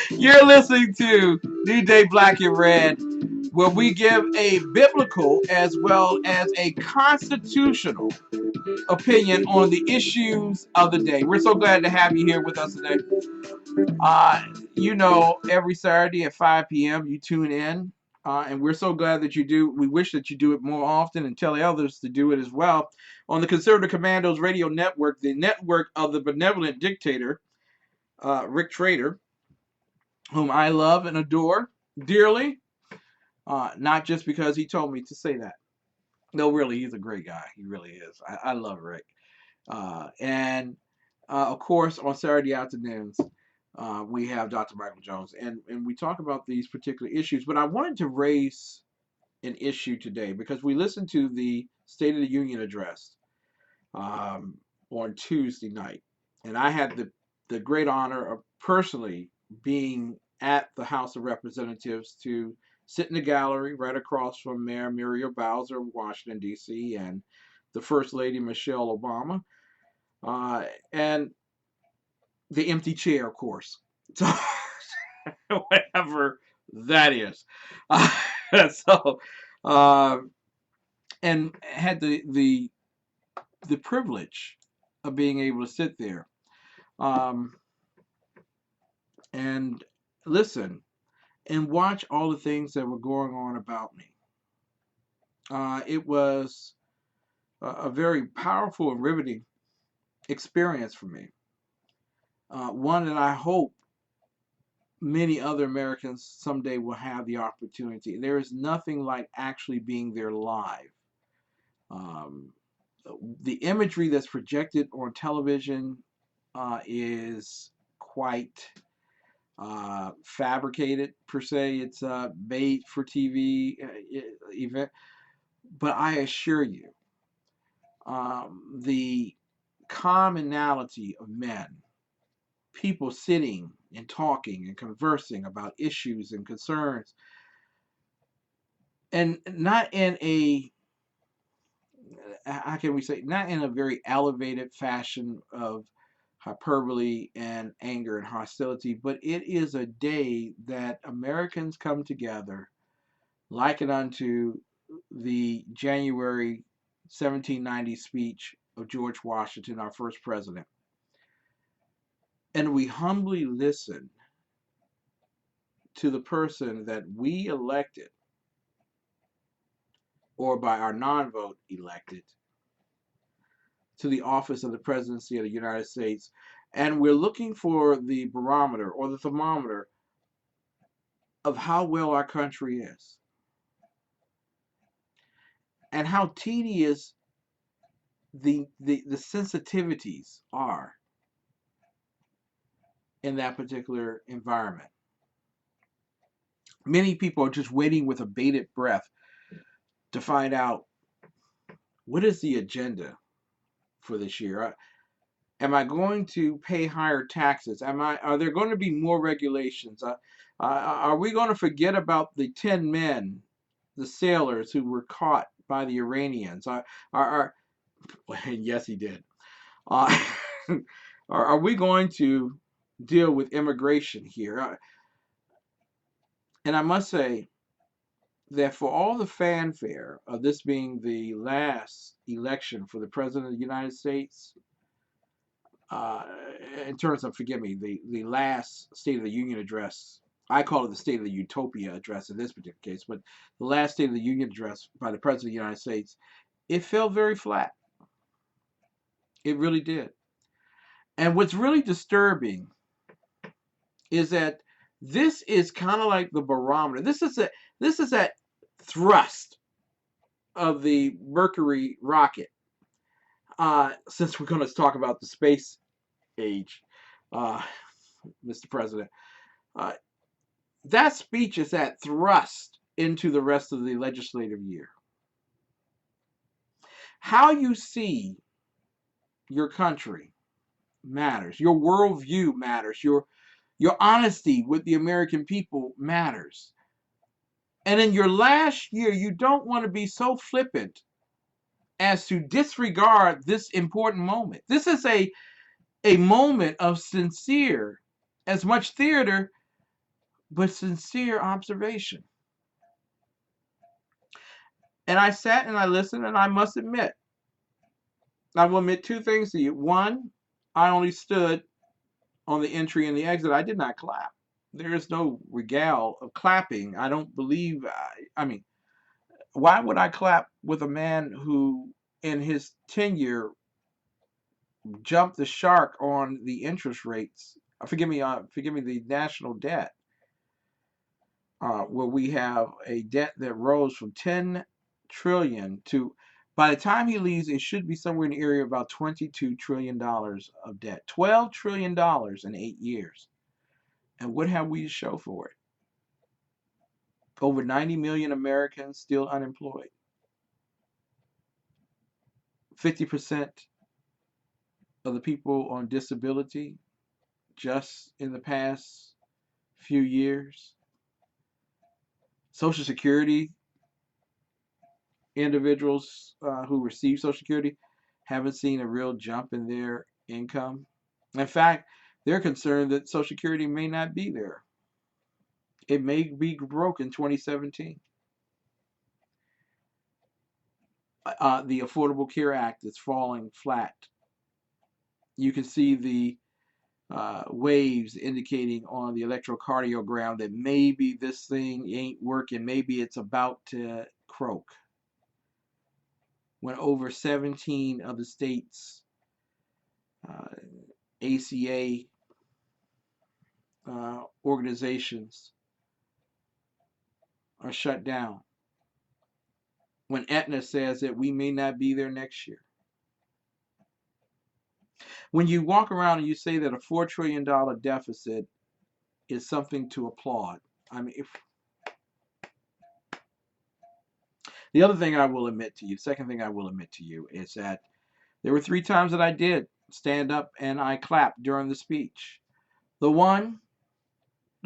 You're listening to New Day Black and Red, where we give a biblical as well as a constitutional opinion on the issues of the day. We're so glad to have you here with us today. Every Saturday at 5 p.m. you tune in, and we're so glad that you do. We wish that you do it more often and tell others to do it as well. On the Conservative Commandos Radio Network, the network of the benevolent dictator, Rick Trader, whom I love and adore dearly, not just because he told me to say that. No, really, he's a great guy. He really is. I love Rick. And of course, on Saturday afternoons, we have Dr. Michael Jones, and we talk about these particular issues. But I wanted to raise an issue today because we listened to the State of the Union address on Tuesday night, and I had the great honor of personally being at the House of Representatives to sit in the gallery right across from Mayor Muriel Bowser of Washington, D.C., and the First Lady Michelle Obama, and the empty chair, of course. So, whatever that is. So, and had the privilege of being able to sit there and listen and watch all the things that were going on about me. It was a very powerful and riveting experience for me. One that I hope many other Americans someday will have the opportunity. There is nothing like actually being there live. The imagery that's projected on television is quite fabricated per se. It's made for TV event, but I assure you, the commonality of men, people sitting and talking and conversing about issues and concerns, and not in a, how can we say, not in a very elevated fashion of hyperbole and anger and hostility, but it is a day that Americans come together, likened unto the January 1790 speech of George Washington, our first president. And we humbly listen to the person that we elected, or by our non-vote elected, to the office of the presidency of the United States. And we're looking for the barometer or the thermometer of how well our country is and how tedious the sensitivities are in that particular environment. Many people are just waiting with a bated breath to find out, what is the agenda for this year? Am I going to pay higher taxes? Are there going to be more regulations? Are we going to forget about the 10 men, the sailors who were caught by the Iranians? Yes, he did. Are we going to deal with immigration here? And I must say that for all the fanfare of this being the last election for the President of the United States, in terms of, forgive me, the last State of the Union address, I call it the State of the Utopia address in this particular case, but the last State of the Union address by the President of the United States, it fell very flat. It really did. And what's really disturbing is that This is kind of like the barometer. This is that thrust of the Mercury rocket. Since we're going to talk about the space age, uh, Mr. President, uh, that speech is that thrust into the rest of the legislative year. How you see your country matters. Your worldview matters. Your honesty with the American people matters. And in your last year, you don't want to be so flippant as to disregard this important moment. This is a moment of sincere, as much theater, but sincere observation. And I sat and I listened, and I must admit, I will admit two things to you. One, I only stood on the entry and the exit. I did not clap. There is no regale of clapping. I don't believe, I mean, why would I clap with a man who, in his tenure, jumped the shark on the interest rates? Forgive me, the national debt, where we have a debt that rose from 10 trillion to, by the time he leaves, it should be somewhere in the area of about $22 trillion of debt. $12 trillion in 8 years. And what have we to show for it? Over 90 million Americans still unemployed. 50% of the people on disability just in the past few years. Social Security individuals who receive Social Security haven't seen a real jump in their income. In fact, they're concerned that Social Security may not be there. It may be broke in 2017. The Affordable Care Act is falling flat. You can see the waves indicating on the electrocardiogram that maybe this thing ain't working. Maybe it's about to croak. When over 17 of the states' ACA organizations are shut down. When Aetna says that we may not be there next year. When you walk around and you say that a $4 trillion deficit is something to applaud. I mean, the other thing I will admit to you, second thing I will admit to you, is that there were 3 times that I did stand up and I clapped during the speech. The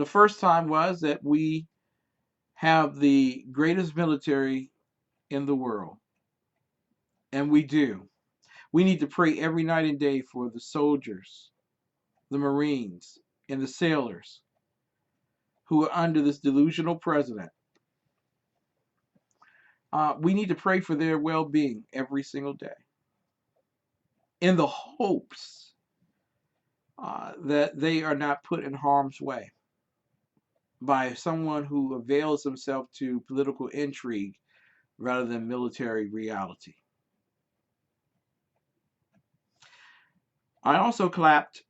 first time was that we have the greatest military in the world. And we do. We need to pray every night and day for the soldiers, the Marines, and the sailors who are under this delusional president. We need to pray for their well-being every single day in the hopes that they are not put in harm's way by someone who avails himself to political intrigue rather than military reality. I also clapped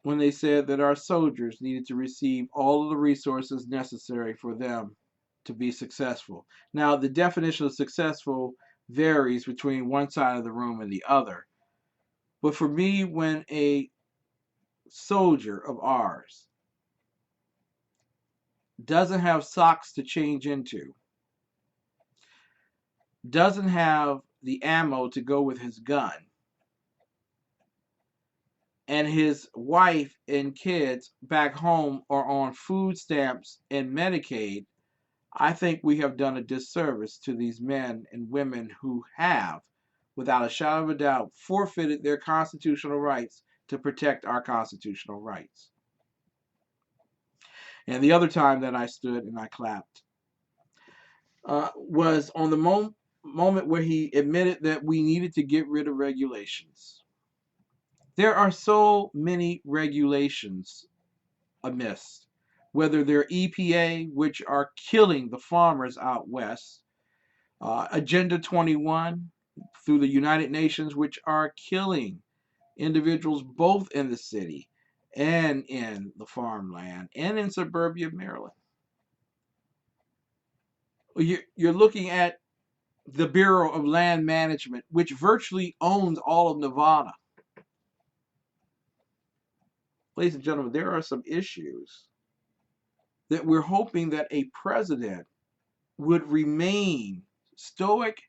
when they said that our soldiers needed to receive all of the resources necessary for them to be successful. Now, the definition of successful varies between one side of the room and the other. But for me, when a soldier of ours doesn't have socks to change into, doesn't have the ammo to go with his gun, and his wife and kids back home are on food stamps and Medicaid, I think we have done a disservice to these men and women who have, without a shadow of a doubt, forfeited their constitutional rights to protect our constitutional rights. And the other time that I stood and I clapped was on the moment where he admitted that we needed to get rid of regulations. There are so many regulations amiss, whether they're EPA, which are killing the farmers out west, Agenda 21 through the United Nations, which are killing individuals both in the city and in the farmland and in suburbia Maryland. You're looking at the Bureau of Land Management, which virtually owns all of Nevada. Ladies and gentlemen, there are some issues that we're hoping that a president would remain stoic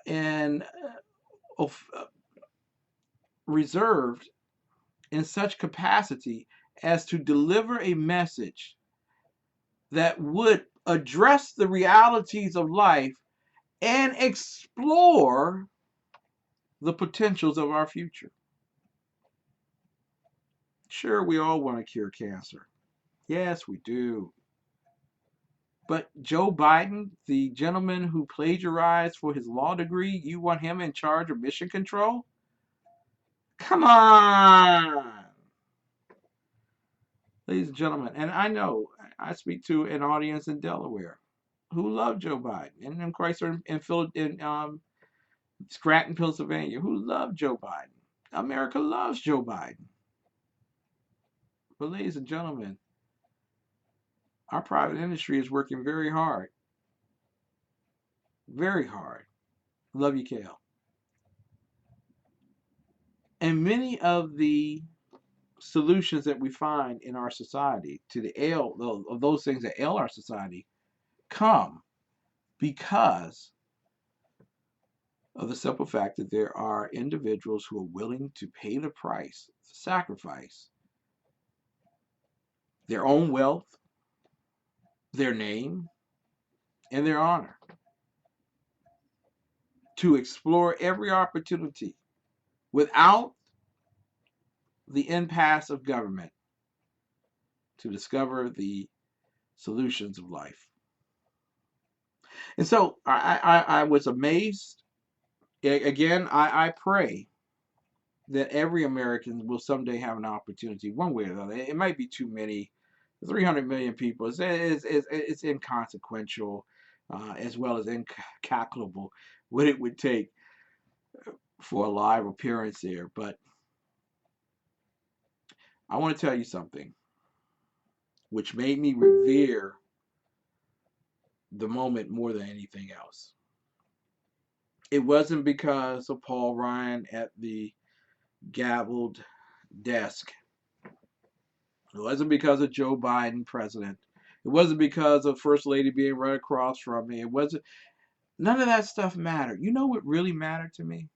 and reserved in such capacity as to deliver a message that would address the realities of life and explore the potentials of our future. Sure, we all want to cure cancer. Yes, we do. But Joe Biden, the gentleman who plagiarized for his law degree, you want him in charge of mission control? Come on! Ladies and gentlemen, and I know I speak to an audience in Delaware who love Joe Biden, and in Chrysler in Scranton, Pennsylvania, who love Joe Biden. America loves Joe Biden. But ladies and gentlemen, our private industry is working very hard. Very hard. Love you, Kale. And many of the solutions that we find in our society to the ail of those things that ail our society come because of the simple fact that there are individuals who are willing to pay the price, sacrifice their own wealth, their name, and their honor to explore every opportunity without the impasse of government to discover the solutions of life. And so I was amazed. Again, I pray that every American will someday have an opportunity, one way or another. It might be too many. 300 million people it's inconsequential as well as incalculable what it would take for a live appearance there. But I want to tell you something which made me revere the moment more than anything else. It wasn't because of Paul Ryan at the gavelled desk. It wasn't because of Joe Biden, president. It wasn't because of First Lady being right across from me. It wasn't. None of that stuff mattered. You know what really mattered to me?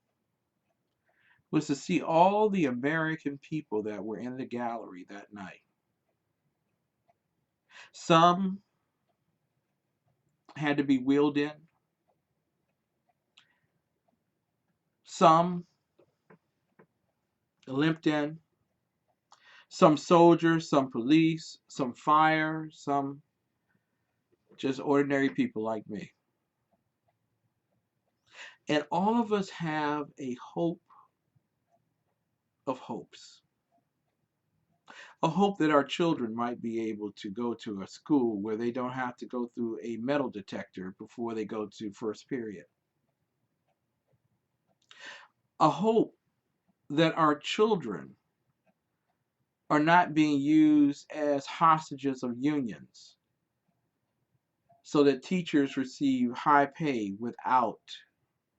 Was to see all the American people that were in the gallery that night. Some had to be wheeled in. Some limped in. Some soldiers, some police, some fire, some just ordinary people like me. And all of us have a hope of hopes. A hope that our children might be able to go to a school where they don't have to go through a metal detector before they go to first period. A hope that our children are not being used as hostages of unions so that teachers receive high pay without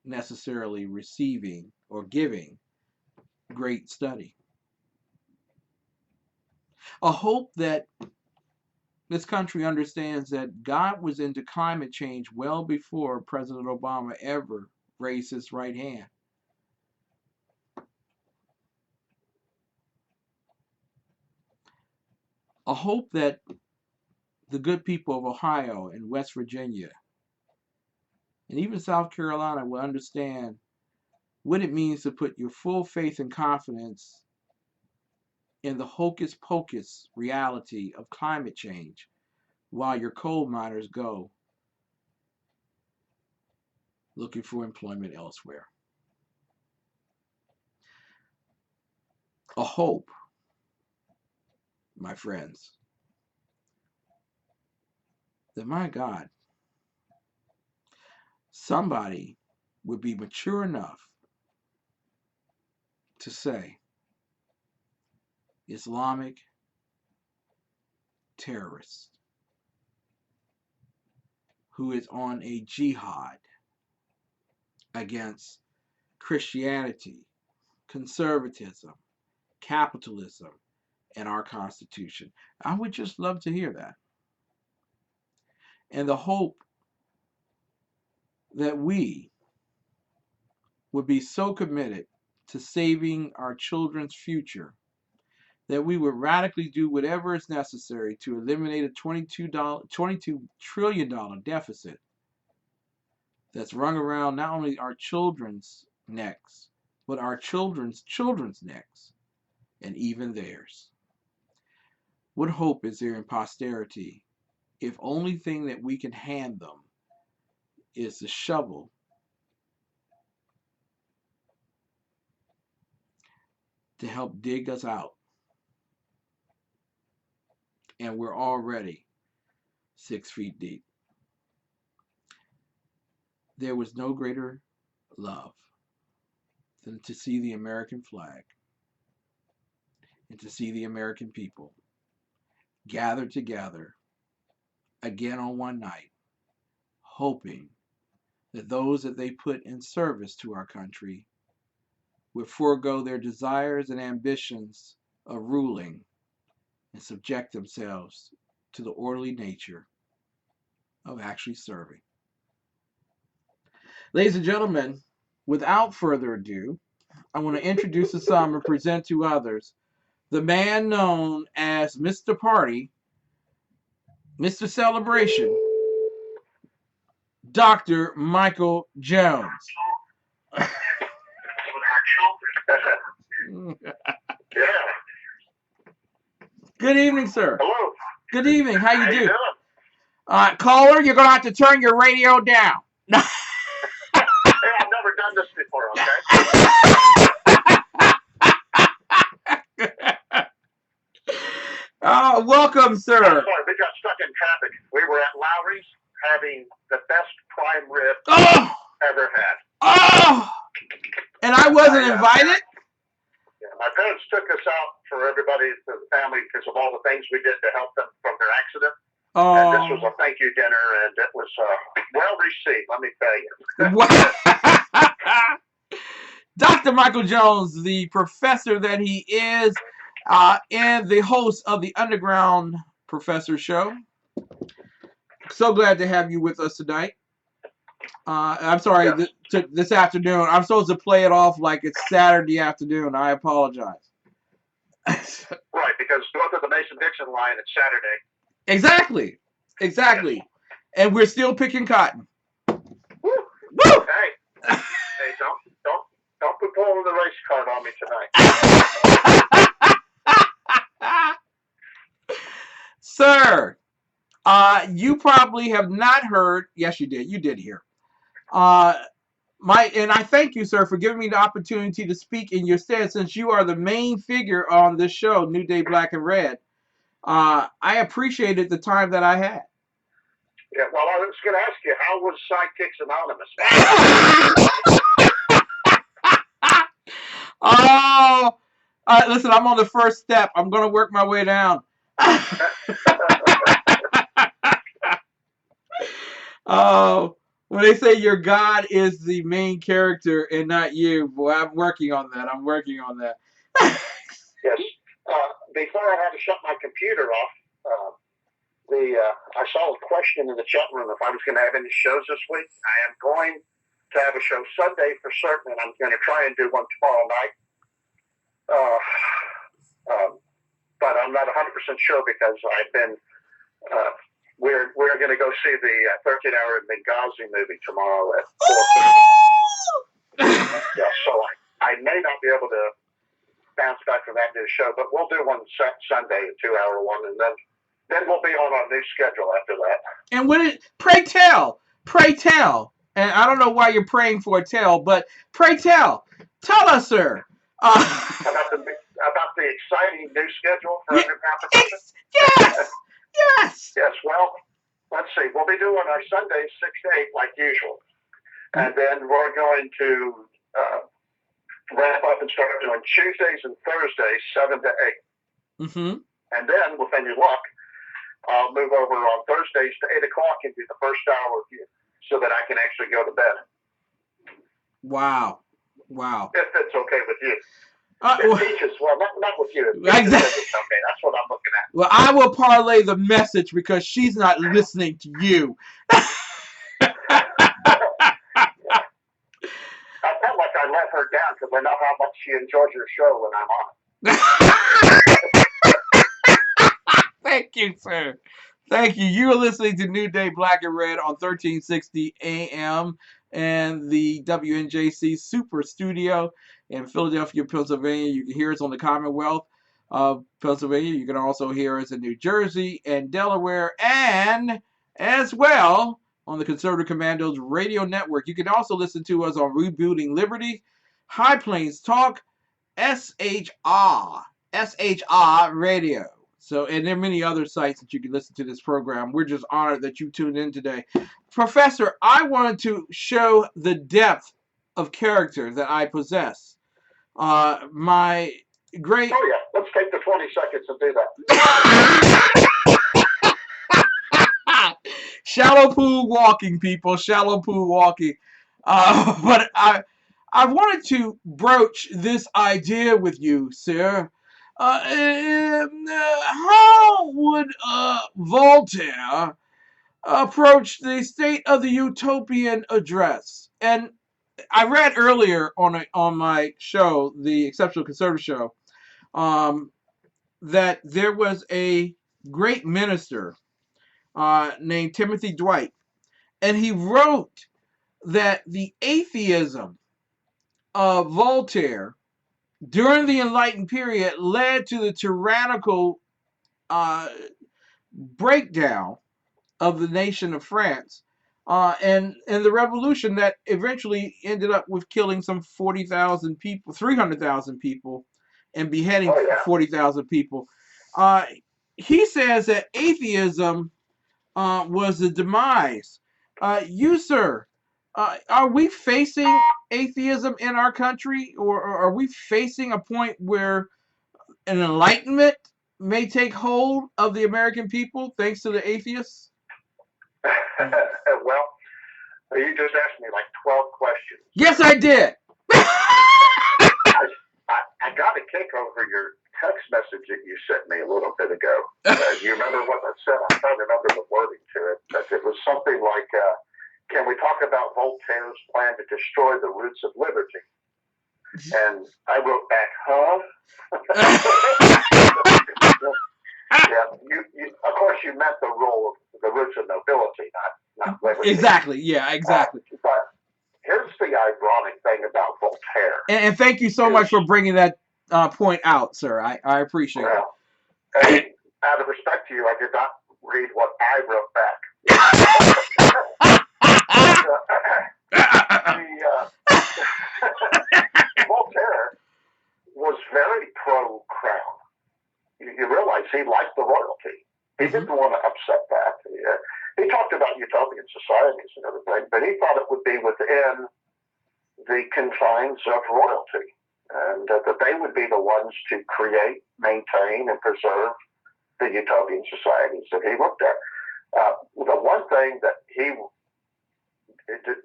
necessarily receiving or giving great study. A hope that this country understands that God was into climate change well before President Obama ever raised his right hand. A hope that the good people of Ohio and West Virginia and even South Carolina will understand what it means to put your full faith and confidence in the hocus pocus reality of climate change while your coal miners go looking for employment elsewhere. A hope, my friends, that my God, somebody would be mature enough to say, Islamic terrorist who is on a jihad against Christianity, conservatism, capitalism, and our Constitution. I would just love to hear that. And the hope that we would be so committed to saving our children's future that we would radically do whatever is necessary to eliminate a $22 trillion deficit that's rung around not only our children's necks, but our children's children's necks, and even theirs. What hope is there in posterity if only thing that we can hand them is the shovel to help dig us out? And we're already 6 feet deep. There was no greater love than to see the American flag and to see the American people gathered together again on one night, hoping that those that they put in service to our country would forego their desires and ambitions of ruling and subject themselves to the orderly nature of actually serving. Ladies and gentlemen, without further ado, I want to introduce to some and present to others the man known as Mr. Party, Mr. Celebration, Dr. Michael Jones. Good evening, sir. Hello. Good evening. How you doing? Doing? Caller, you're going to have to turn your radio down. Hey, I've never done this before, okay? Welcome, sir. I'm sorry, we got stuck in traffic. We were at Lowry's having the best prime rib ever had. Oh! And I wasn't invited? Yeah, my parents took us out for everybody, for the family, because of all the things we did to help them from their accident. Oh. And this was a thank you dinner, and it was well received, let me tell you. Dr. Michael Jones, the professor that he is, and the host of the Underground Professor Show. So glad to have you with us tonight. I'm sorry, Yes. this afternoon. I'm supposed to play it off like it's Saturday afternoon. I apologize. Right, because north of the Mason-Dixon line, it's Saturday. Exactly. Yes. And we're still picking cotton. Woo! Woo! Hey, don't be pulling the race card on me tonight. Sir, you probably have not heard. Yes, you did. You did hear. And I thank you, sir, for giving me the opportunity to speak in your stead, since you are the main figure on this show, New Day Black and Red. I appreciated the time that I had. Yeah, well, I was going to ask you, how was Sidekicks Anonymous? Listen, I'm on the first step. I'm going to work my way down. When they say your God is the main character and not you, boy, I'm working on that. Yes. Before I had to shut my computer off, I saw a question in the chat room if I was going to have any shows this week. I am going to have a show Sunday for certain, and I'm going to try and do one tomorrow night. But I'm not 100% sure because I've been. We're going to go see the 13-hour Benghazi movie tomorrow at 4:30. Yeah, so I may not be able to bounce back from that new show, but we'll do one Sunday, a 2-hour one, and then we'll be on our new schedule after that. And pray tell, and I don't know why you're praying for a tell, but pray tell us, sir. About the exciting new schedule for Underground Professor? Yes. Yes, well, let's see. We'll be doing our Sundays 6 to 8 like usual. And then we're going to wrap up and start doing Tuesdays and Thursdays 7 to Mm-hmm. And then, with any luck, I'll move over on Thursdays to 8 o'clock and do the first hour of you so that I can actually go to bed. Wow. Wow. If it's okay with you. Well, Peaches, well, not with you. Exactly. It's okay. That's what I'm looking at. Well, I will parlay the message because she's not listening to you. I felt like I let her down because I know how much she enjoys your show when I'm on it. Thank you, sir. Thank you. You are listening to New Day Black and Red on 1360 AM and the WNJC Super Studio in Philadelphia, Pennsylvania. You can hear us on the Commonwealth of Pennsylvania. You can also hear us in New Jersey and Delaware, and as well on the Conservative Commandos Radio Network. You can also listen to us on Rebuilding Liberty, High Plains Talk, SHR Radio. So, and there are many other sites that you can listen to this program. We're just honored that you tuned in today. Professor, I wanted to show the depth of character that I possess. My great... Oh, yeah. Let's take the 20 seconds and do that. Shallow pool walking, people. Shallow pool walking. But I wanted to broach this idea with you, sir. How would Voltaire approach the state of the utopian address? And I read earlier on my show, the Exceptional Conservative Show, that there was a great minister named Timothy Dwight, and he wrote that the atheism of Voltaire during the Enlightened period led to the tyrannical breakdown of the nation of France, and the revolution that eventually ended up with killing some 40,000 people, 300,000 people, and beheading 40,000 people. He says that atheism was the demise. You, sir, are we facing atheism in our country, or are we facing a point where an enlightenment may take hold of the American people thanks to the atheists? Well, you just asked me like 12 questions. Yes, I did. I got a kick over your text message that you sent me a little bit ago. You remember what I said? I'm trying to remember the wording to it. But it was something like, can we talk about Voltaire's plan to destroy the roots of liberty? And I wrote back, huh? Yeah, of course you meant the role of the roots of nobility, not liberty. Exactly, yeah, exactly. But here's the ironic thing about Voltaire. And thank you so much for bringing that point out, sir. I appreciate it. And out of respect to you, I did not read what I wrote back. Voltaire was very pro-crown. You realize he liked the royalty. He didn't want to upset that. He talked about utopian societies and everything, but he thought it would be within the confines of royalty, and that they would be the ones to create, maintain, and preserve the utopian societies that he looked at. The one thing that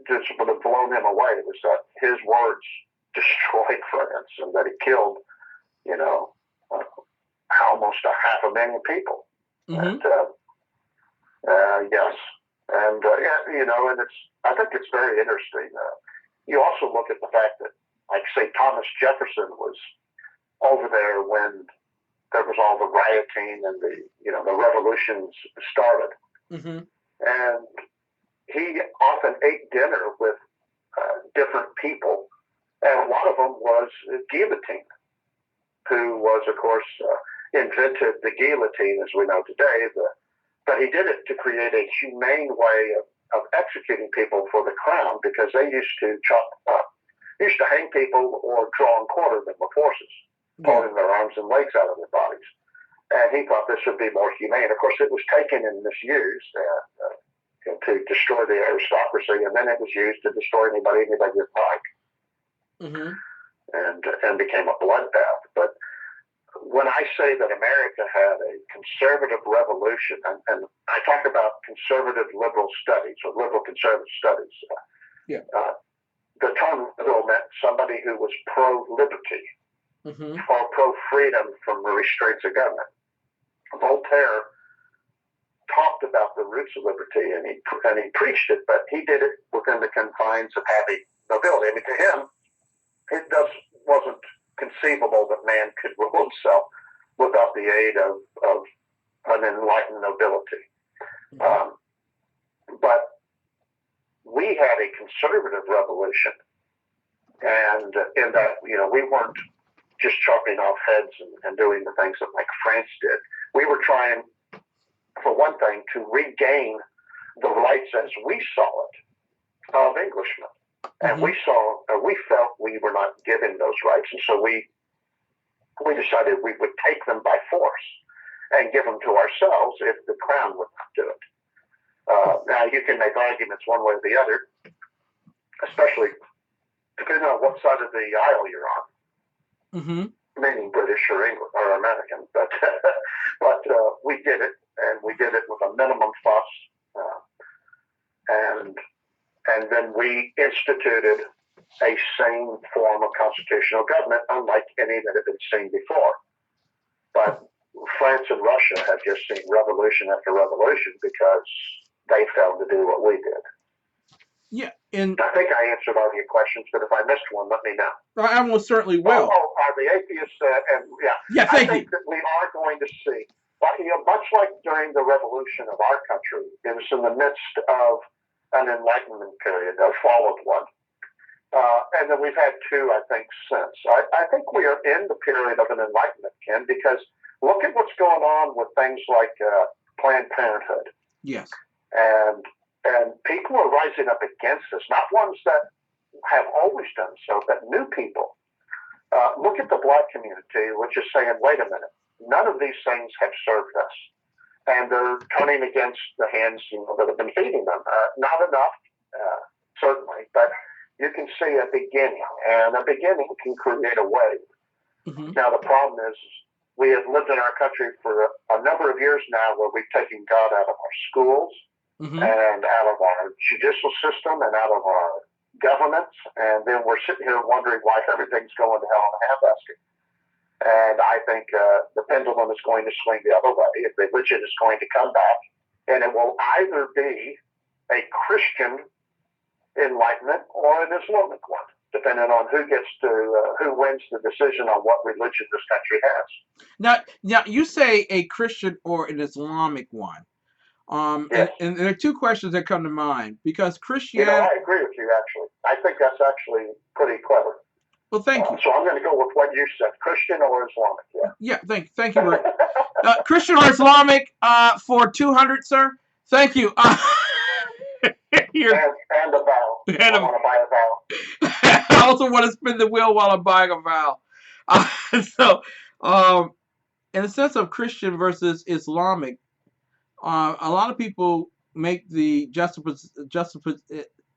just would have blown him away was that his words destroyed France and that it killed, almost 500,000 people. Mm-hmm. And yes, and and I think it's very interesting. You also look at the fact that, like, say, Thomas Jefferson was over there when there was all the rioting and the revolutions started. Mm-hmm. And he often ate dinner with different people, and a lot of them was Guillotine, who was, of course, invented the guillotine as we know today. But he did it to create a humane way of executing people for the crown, because they used to hang people or draw and quarter them with horses, pulling their arms and legs out of their bodies. And he thought this would be more humane. Of course, it was taken and misused to destroy the aristocracy, and then it was used to destroy anybody would like, mm-hmm. and became a bloodbath. But when I say that America had a conservative revolution, and I talk about conservative liberal studies or liberal conservative studies, the term liberal meant somebody who was pro-liberty or pro-freedom from the restraints of government. Voltaire talked about the roots of liberty, and he preached it, but he did it within the confines of having nobility. I mean, to him, it wasn't conceivable that man could rule himself without the aid of an enlightened nobility. But we had a conservative revolution, and in that, we weren't just chopping off heads and doing the things that like France did. We were trying, for one thing, to regain the rights as we saw it of Englishmen. And we felt we were not given those rights, and so we decided we would take them by force and give them to ourselves if the crown would not do it. Now you can make arguments one way or the other, especially depending on what side of the aisle you're on, meaning British or English or American. But we did it, and we did it with a minimum fuss, and then we instituted a sane form of constitutional government, unlike any that had been seen before. But France and Russia have just seen revolution after revolution because they failed to do what we did. Yeah, and I think I answered all your questions, but if I missed one, let me know. I almost certainly will. Are the atheists? I think that we are going to see, much like during the revolution of our country, it was in the midst of an enlightenment period, a followed one. And then we've had two, I think, since. I think we are in the period of an enlightenment, Ken, because look at what's going on with things like Planned Parenthood. Yes. And people are rising up against this, not ones that have always done so, but new people. Look at the Black community, which is saying, wait a minute, none of these things have served us. And they're turning against the hands that have been feeding them. Not enough, certainly, but you can see a beginning, and a beginning can create a wave. Now, the problem is we have lived in our country for a number of years now where we've taken God out of our schools and out of our judicial system and out of our governments, and then we're sitting here wondering why everything's going to hell in a handbasket. And I think the pendulum is going to swing the other way. Religion is going to come back, and it will either be a Christian enlightenment or an Islamic one, depending on who wins the decision on what religion this country has. Now you say a Christian or an Islamic one. Yes. And there are two questions that come to mind because Christianity. I agree with you, actually. I think that's actually pretty clever. Well, thank you. So I'm going to go with what you said, Christian or Islamic. Yeah, thank you. Christian or Islamic for 200, sir? Thank you. And a vowel. I want to buy a vowel. I also want to spin the wheel while I'm buying a vowel. So, in the sense of Christian versus Islamic, a lot of people make the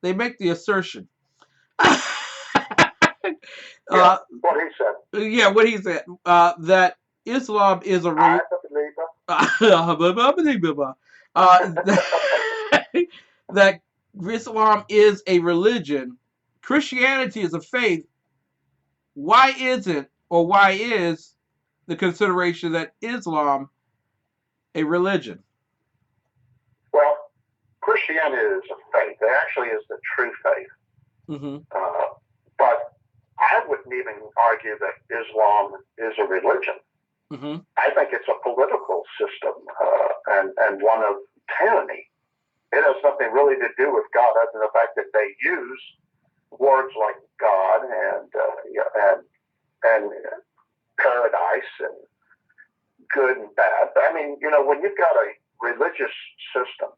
they make the assertion. What he said. Yeah, what he said. That Islam is a religion. That Islam is a religion. Christianity is a faith. Why isn't, or why is the consideration that Islam a religion? Well, Christianity is a faith. It actually is the true faith. But I wouldn't even argue that Islam is a religion. I think it's a political system and one of tyranny. It has nothing really to do with God other than the fact that they use words like God and paradise and good and bad. I mean, when you've got a religious system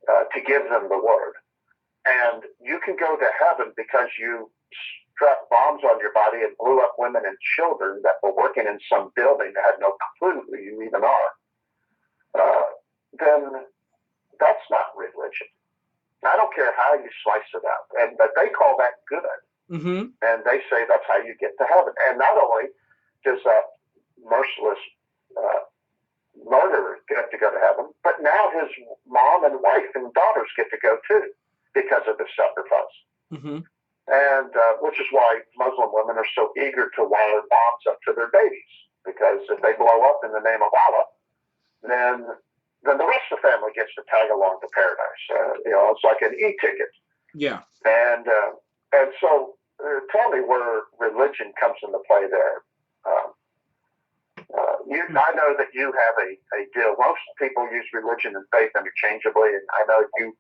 to give them the word, and you can go to heaven because you strapped bombs on your body and blew up women and children that were working in some building that had no clue who you even are, then that's not religion. I don't care how you slice it out, but they call that good, and they say that's how you get to heaven. And not only does that merciless murderers get to go to heaven, but now his mom and wife and daughters get to go too because of his sacrifice. Mm-hmm. And which is why Muslim women are so eager to wire bombs up to their babies, because if they blow up in the name of Allah, then the rest of the family gets to tag along to paradise. It's like an e-ticket. Yeah. And so tell me where religion comes into play there. I know that you have a deal. Most people use religion and faith interchangeably, and I know you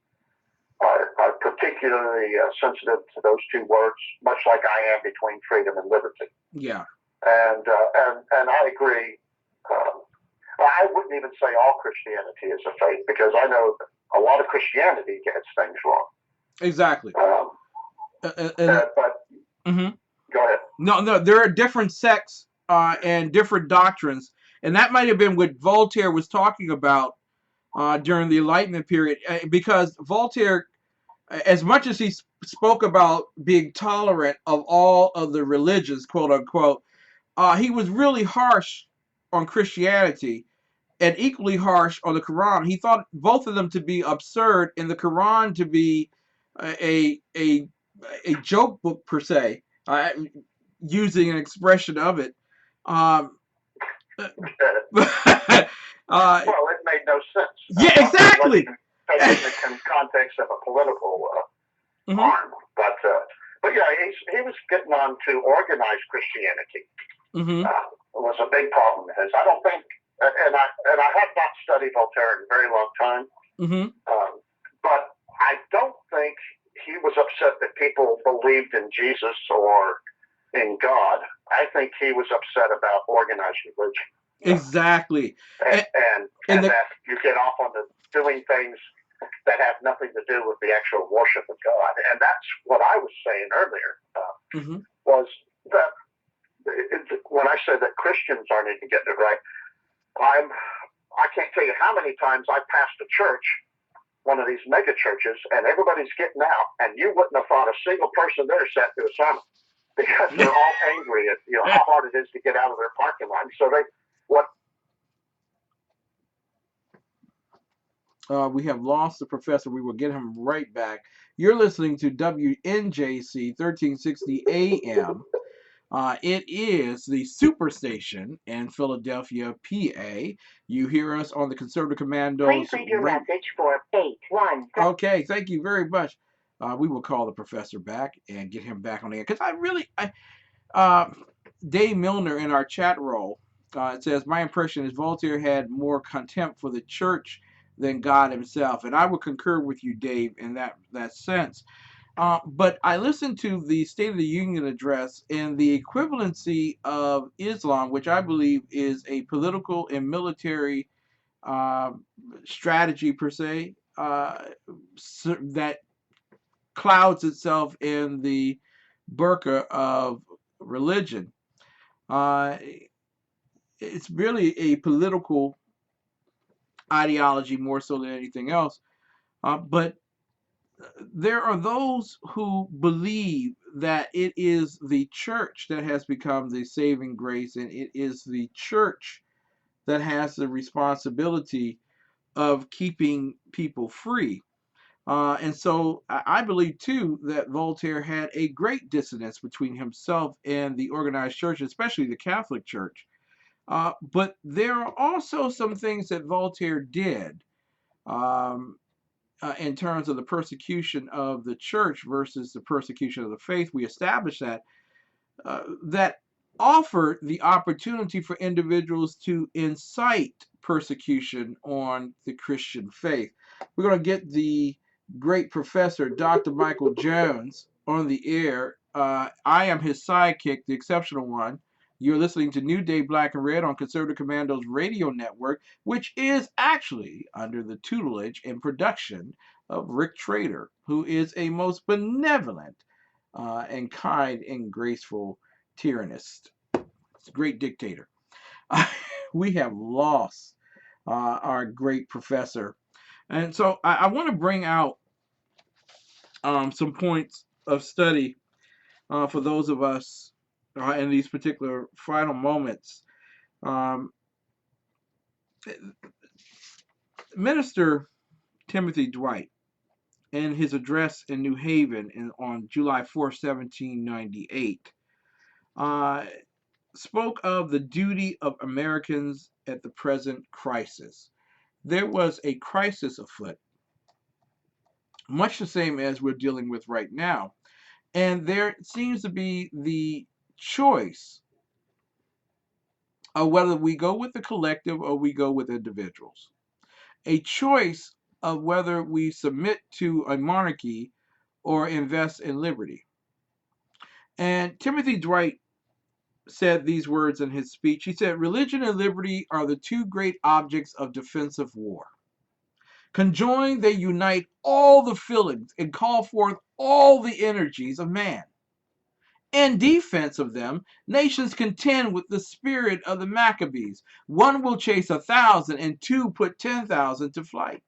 are particularly sensitive to those two words, much like I am between freedom and liberty. Yeah. And I agree. I wouldn't even say all Christianity is a faith, because I know that a lot of Christianity gets things wrong. Exactly. But mm-hmm. Go ahead. No, there are different sects and different doctrines, and that might have been what Voltaire was talking about during the Enlightenment period, because Voltaire, as much as he spoke about being tolerant of all of the religions, quote unquote, he was really harsh on Christianity and equally harsh on the Quran. He thought both of them to be absurd, and the Quran to be a joke book per se, using an expression of it. Well, it made no sense. Yeah, exactly. Taken in the context of a political harm, but yeah, he was getting on to organized Christianity. Mm-hmm. It was a big problem of his. I don't think, and I have not studied Voltaire in a very long time, mm-hmm. But I don't think he was upset that people believed in Jesus or in God. I think he was upset about organized religion. Exactly. And that you get off on doing things that have nothing to do with the actual worship of God. And that's what I was saying earlier, mm-hmm. was that when I said that Christians aren't even getting it right, I can't tell you how many times I passed a church, one of these mega churches, and everybody's getting out, and you wouldn't have thought a single person there sat through a sermon, because they're all angry at how hard it is to get out of their parking lot. So we have lost the professor. We will get him right back. You're listening to WNJC 1360 AM. It is the superstation in Philadelphia, PA. You hear us on the Conservative Commandos. Please leave your message for 817. Okay, thank you very much. We will call the professor back and get him back on the air. Because Dave Milner in our chat roll, it says, my impression is Voltaire had more contempt for the church than God himself. And I would concur with you, Dave, in that sense. But I listened to the State of the Union address, and the equivalency of Islam, which I believe is a political and military strategy per se, that clouds itself in the burqa of religion. It's really a political ideology more so than anything else. But there are those who believe that it is the church that has become the saving grace, and it is the church that has the responsibility of keeping people free. And so I believe, too, that Voltaire had a great dissonance between himself and the organized church, especially the Catholic Church. But there are also some things that Voltaire did in terms of the persecution of the church versus the persecution of the faith. We established that offered the opportunity for individuals to incite persecution on the Christian faith. We're going to get the great professor, Dr. Michael Jones, on the air. I am his sidekick, the exceptional one. You're listening to New Day Black and Red on Conservative Commandos Radio Network, which is actually under the tutelage and production of Rick Trader, who is a most benevolent and kind and graceful tyrannist. It's a great dictator. We have lost our great professor. And so I want to bring out some points of study for those of us in these particular final moments Um, Minister Timothy Dwight, in his address in New Haven on July 4, 1798, spoke of the duty of Americans at the present crisis. There was a crisis afoot, much the same as we're dealing with right now. And there seems to be the choice of whether we go with the collective or we go with individuals. A choice of whether we submit to a monarchy or invest in liberty. And Timothy Dwight said these words in his speech. He said, "Religion and liberty are the two great objects of defensive war. Conjoined, they unite all the feelings and call forth all the energies of man. In defense of them, nations contend with the spirit of the Maccabees. One will chase 1,000 and two put 10,000 to flight.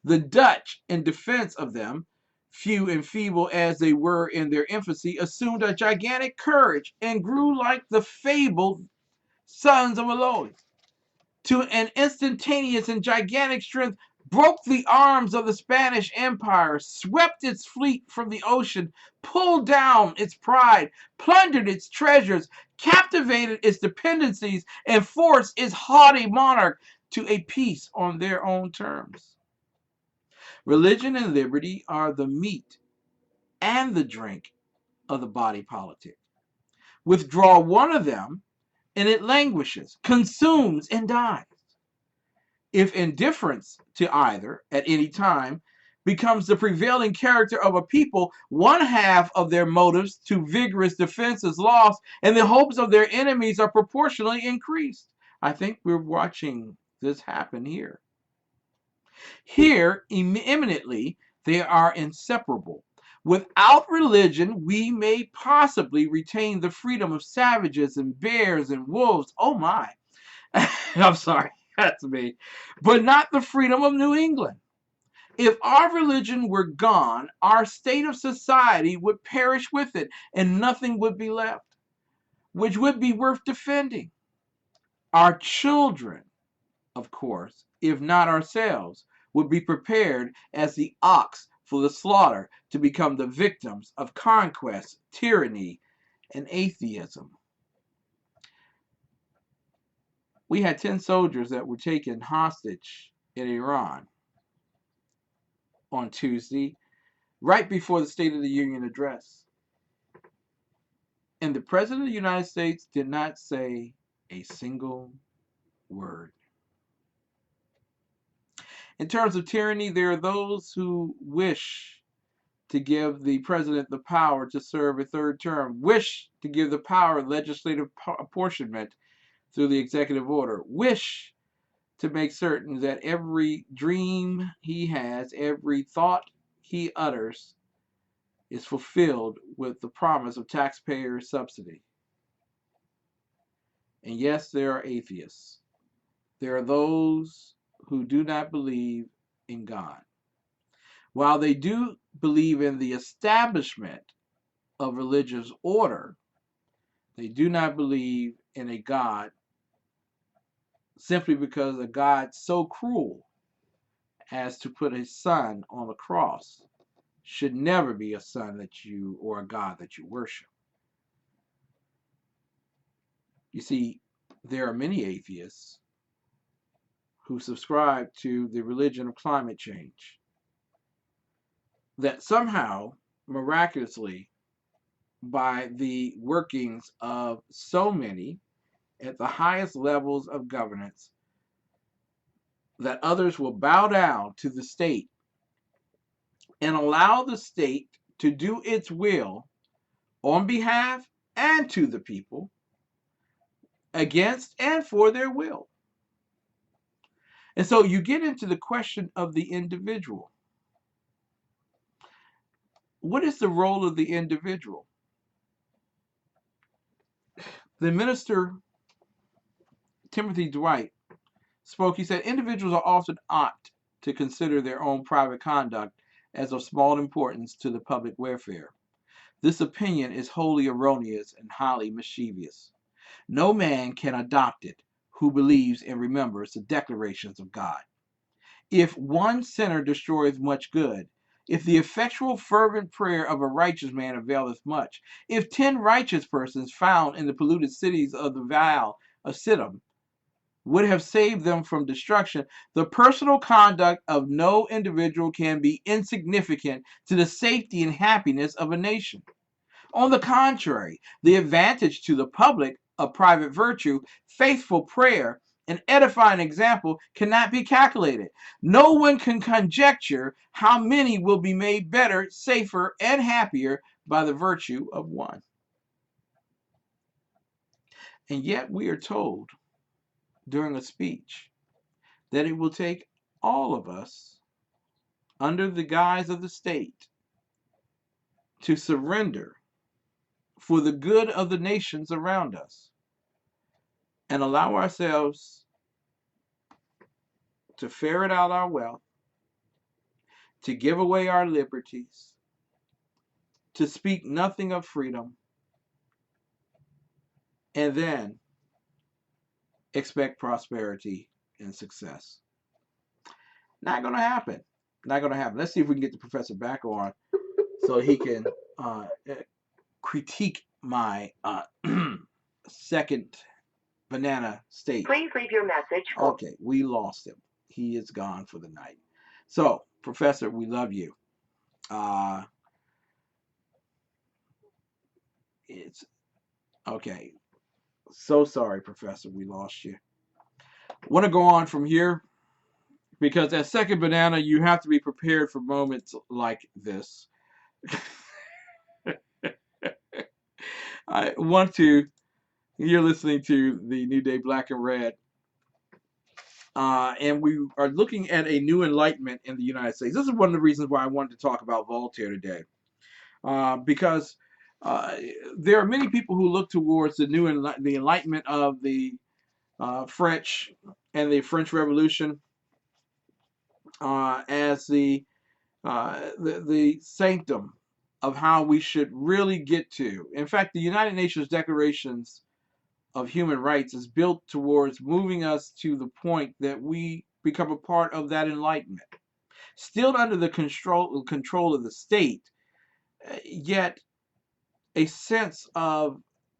The Dutch, in defense of them, few and feeble as they were in their infancy, assumed a gigantic courage and grew like the fabled sons of Eloy. To an instantaneous and gigantic strength, broke the arms of the Spanish Empire, swept its fleet from the ocean, pulled down its pride, plundered its treasures, captivated its dependencies, and forced its haughty monarch to a peace on their own terms. Religion and liberty are the meat and the drink of the body politic. Withdraw one of them, and it languishes, consumes, and dies. If indifference to either at any time becomes the prevailing character of a people, one half of their motives to vigorous defense is lost, and the hopes of their enemies are proportionally increased. I think we're watching this happen here. Here, eminently, they are inseparable. Without religion, we may possibly retain the freedom of savages and bears and wolves. Oh my. I'm sorry, that's me. But not the freedom of New England. If our religion were gone, our state of society would perish with it, and nothing would be left, which would be worth defending. Our children, of course, if not ourselves, would be prepared as the ox for the slaughter to become the victims of conquest, tyranny, and atheism. We had 10 soldiers that were taken hostage in Iran on Tuesday, right before the State of the Union address. And the President of the United States did not say a single word. In terms of tyranny, there are those who wish to give the president the power to serve a third term, wish to give the power of legislative apportionment through the executive order, wish to make certain that every dream he has, every thought he utters, is fulfilled with the promise of taxpayer subsidy. And yes, there are atheists. There are those who do not believe in God. While they do believe in the establishment of religious order, they do not believe in a God simply because a God so cruel as to put his son on the cross should never be a son that you or a God that you worship. You see, there are many atheists who subscribe to the religion of climate change that somehow, miraculously, by the workings of so many at the highest levels of governance, that others will bow down to the state and allow the state to do its will on behalf and to the people, against and for their will. And so you get into the question of the individual. What is the role of the individual? The minister, Timothy Dwight, spoke. He said, individuals are often apt to consider their own private conduct as of small importance to the public welfare. This opinion is wholly erroneous and highly mischievous. No man can adopt it who believes and remembers the declarations of God. If one sinner destroys much good, if the effectual fervent prayer of a righteous man availeth much, if 10 righteous persons found in the polluted cities of the Vale of Siddim would have saved them from destruction, the personal conduct of no individual can be insignificant to the safety and happiness of a nation. On the contrary, the advantage to the public of private virtue, faithful prayer, and edifying example cannot be calculated. No one can conjecture how many will be made better, safer, and happier by the virtue of one. And yet we are told during a speech that it will take all of us, under the guise of the state, to surrender for the good of the nations around us and allow ourselves to ferret out our wealth, to give away our liberties, to speak nothing of freedom, and then expect prosperity and success. Not going to happen. Not going to happen. Let's see if we can get the professor back on so he can critique my second banana state. Please leave your message. Okay, we lost him. He is gone for the night. So, Professor, we love you. It's okay. So sorry, Professor, we lost you. Want to go on from here because at Second Banana, you have to be prepared for moments like this. I want to. You're listening to the New Day Black and Red. And we are looking at a new enlightenment in the United States. This is one of the reasons why I wanted to talk about Voltaire today. Because there are many people who look towards the the enlightenment of the French and the French Revolution as the sanctum of how we should really get to. In fact, the United Nations Declarations of Human Rights is built towards moving us to the point that we become a part of that enlightenment. Still under the control of the state, yet a sense of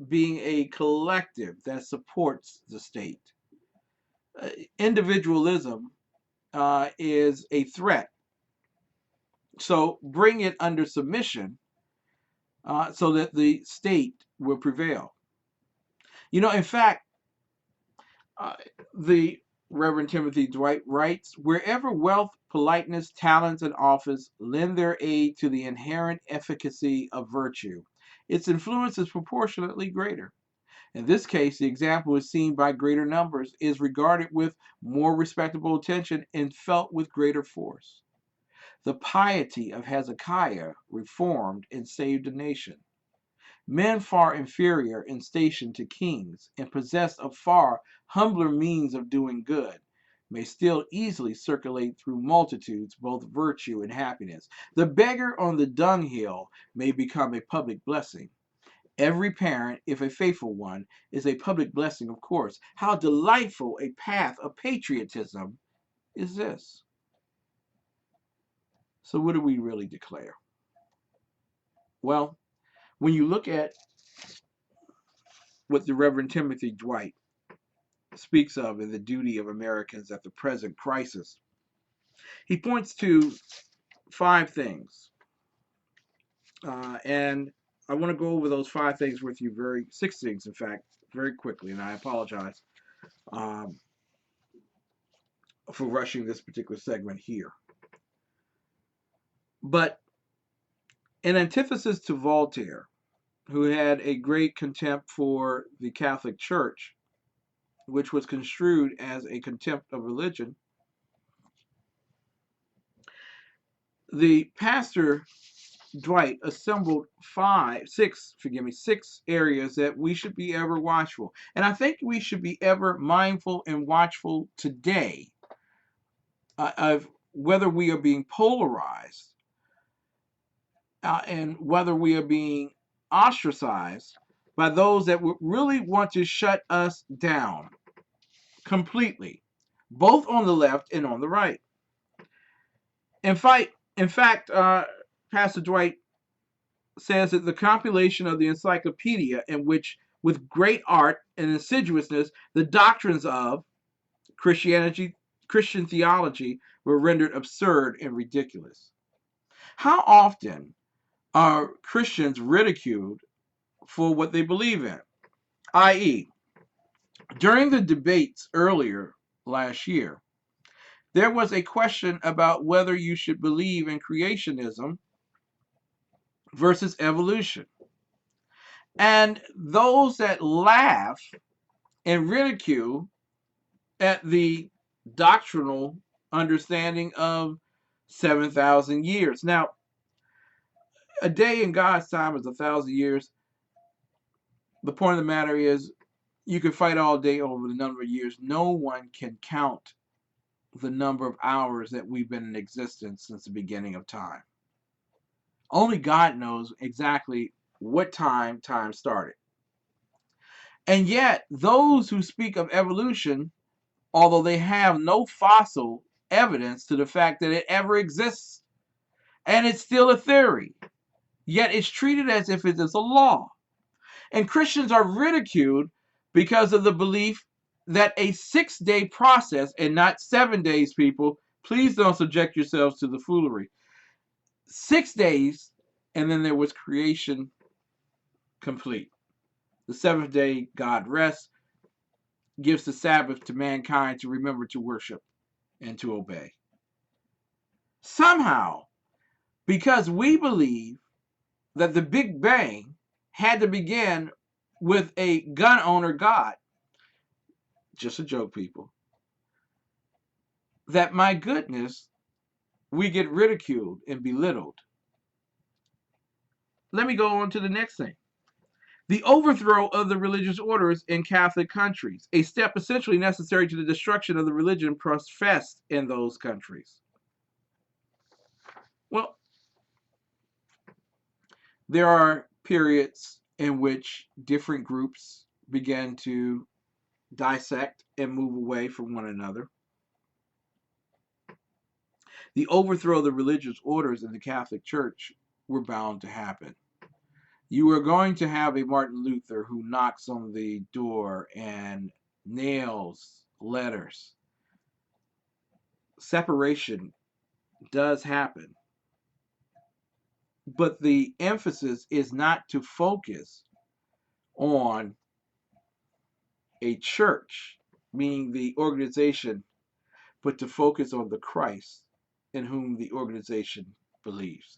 being a collective that supports the state. Individualism is a threat. So bring it under submission so that the state will prevail. You know, in fact, the Reverend Timothy Dwight writes, wherever wealth, politeness, talents, and office lend their aid to the inherent efficacy of virtue, its influence is proportionately greater. In this case, the example is seen by greater numbers, is regarded with more respectable attention, and felt with greater force. The piety of Hezekiah reformed and saved a nation. Men far inferior in station to kings, and possessed of far humbler means of doing good, may still easily circulate through multitudes both virtue and happiness. The beggar on the dunghill may become a public blessing. Every parent, if a faithful one, is a public blessing, of course. How delightful a path of patriotism is this? So what do we really declare? Well, when you look at what the Reverend Timothy Dwight speaks of in the duty of Americans at the present crisis, he points to 5 things. And I want to go over those 5 things with you, 6 things, in fact, very quickly. And I apologize for rushing this particular segment here. But in antithesis to Voltaire, who had a great contempt for the Catholic Church, which was construed as a contempt of religion, the pastor Dwight assembled 6 areas that we should be ever watchful. And I think we should be ever mindful and watchful today of whether we are being polarized and whether we are being ostracized by those that would really want to shut us down completely, both on the left and on the right. In fact, Pastor Dwight says that the compilation of the encyclopedia in which, with great art and insidiousness, the doctrines of Christian theology were rendered absurd and ridiculous. How often are Christians ridiculed for what they believe in? I.e., during the debates earlier last year, there was a question about whether you should believe in creationism versus evolution. And those that laugh and ridicule at the doctrinal understanding of 7,000 years. Now, a day in God's time is 1,000 years. The point of the matter is, you can fight all day over the number of years. No one can count the number of hours that we've been in existence since the beginning of time. Only God knows exactly what time started. And yet, those who speak of evolution, although they have no fossil evidence to the fact that it ever exists, and it's still a theory, yet it's treated as if it is a law. And Christians are ridiculed because of the belief that a 6-day process, and not 7 days, people, please don't subject yourselves to the foolery. 6 days, and then there was creation complete. The 7th day, God rests, gives the Sabbath to mankind to remember to worship and to obey. Somehow, because we believe that the Big Bang had to begin with a gun owner God, just a joke, people, that, my goodness, we get ridiculed and belittled. Let me go on to the next thing. The overthrow of the religious orders in Catholic countries, a step essentially necessary to the destruction of the religion professed in those countries. Well, there are periods in which different groups began to dissect and move away from one another. The overthrow of the religious orders in the Catholic Church were bound to happen. You are going to have a Martin Luther who knocks on the door and nails letters. Separation does happen. But the emphasis is not to focus on a church, meaning the organization, but to focus on the Christ in whom the organization believes.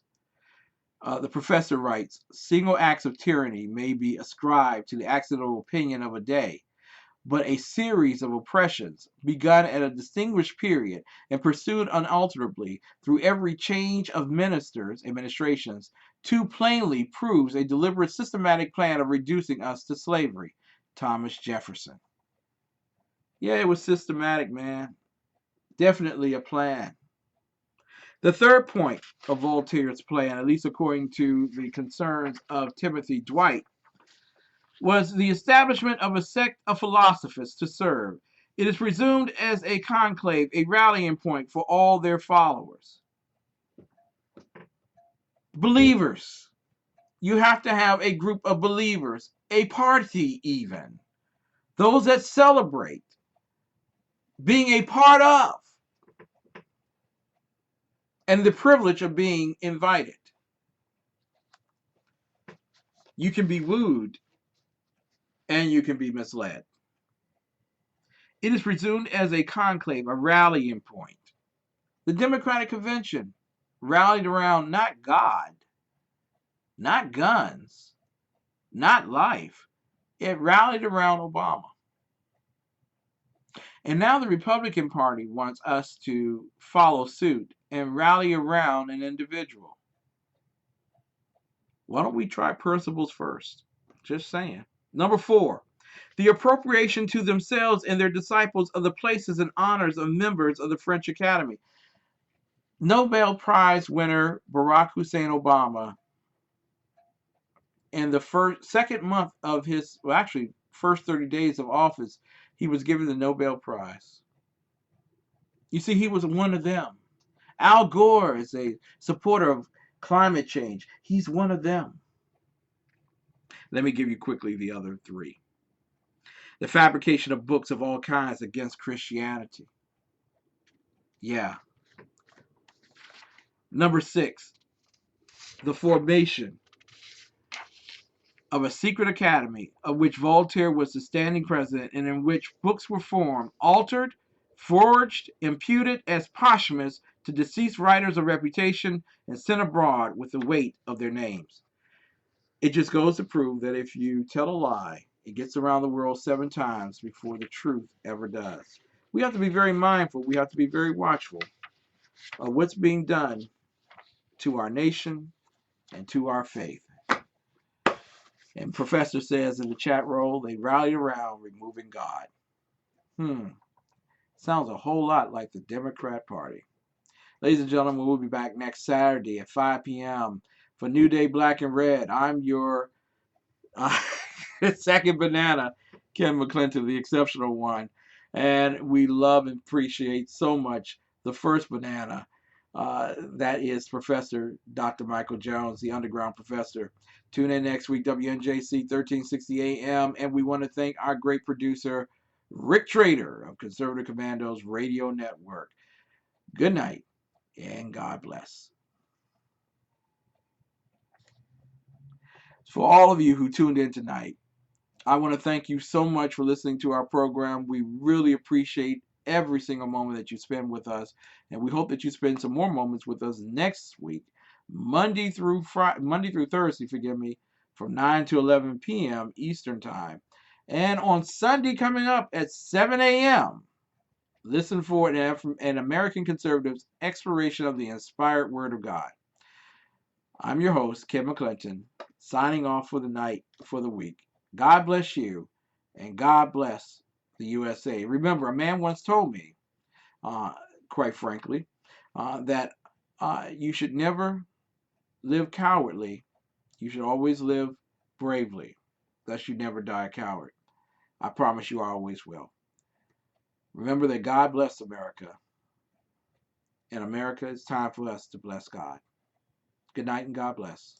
The professor writes, single acts of tyranny may be ascribed to the accidental opinion of a day, but a series of oppressions begun at a distinguished period and pursued unalterably through every change of administrations, too plainly proves a deliberate systematic plan of reducing us to slavery. Thomas Jefferson. Yeah, it was systematic, man. Definitely a plan. The third point of Voltaire's plan, at least according to the concerns of Timothy Dwight, was the establishment of a sect of philosophers to serve. It is presumed as a conclave, a rallying point for all their followers. Believers. You have to have a group of believers, a party even. Those that celebrate being a part of, and the privilege of being invited. You can be wooed and you can be misled. It is presumed as a conclave, a rallying point. The Democratic Convention rallied around not God, not guns, not life. It rallied around Obama. And now the Republican Party wants us to follow suit and rally around an individual. Why don't we try principles first? Just saying. Number 4, the appropriation to themselves and their disciples of the places and honors of members of the French Academy. Nobel Prize winner Barack Hussein Obama in the second month of his, well, actually, first 30 days of office, he was given the Nobel Prize. You see, he was one of them. Al Gore is a supporter of climate change. He's one of them. Let me give you quickly the other three. The fabrication of books of all kinds against Christianity. Yeah. Number 6, the formation of a secret academy of which Voltaire was the standing president and in which books were formed, altered, forged, imputed as posthumous to deceased writers of reputation and sent abroad with the weight of their names. It just goes to prove that if you tell a lie, it gets around the world 7 times before the truth ever does. We have to be very mindful. We have to be very watchful of what's being done to our nation and to our faith. And Professor says in the chat roll, they rally around removing God. Sounds a whole lot like the Democrat Party. Ladies and gentlemen, we'll be back next Saturday at 5 p.m. for New Day Black and Red. I'm your second banana, Ken McClinton, the exceptional one. And we love and appreciate so much the first banana. That is Professor Dr. Michael Jones, the underground professor. Tune in next week, WNJC 1360 AM. And we want to thank our great producer, Rick Trader of Conservative Commandos Radio Network. Good night and God bless. For all of you who tuned in tonight, I want to thank you so much for listening to our program. We really appreciate every single moment that you spend with us, and we hope that you spend some more moments with us next week, Monday through Thursday, from 9 to 11 p.m. Eastern Time. And on Sunday coming up at 7 a.m., listen for an American Conservative's exploration of the inspired Word of God. I'm your host, Ken McClinton, signing off for the night, for the week. God bless you, and God bless the USA. Remember, a man once told me, quite frankly, that you should never live cowardly. You should always live bravely, thus you never die a coward. I promise you I always will. Remember that God bless America. And America, it's time for us to bless God. Good night and God bless.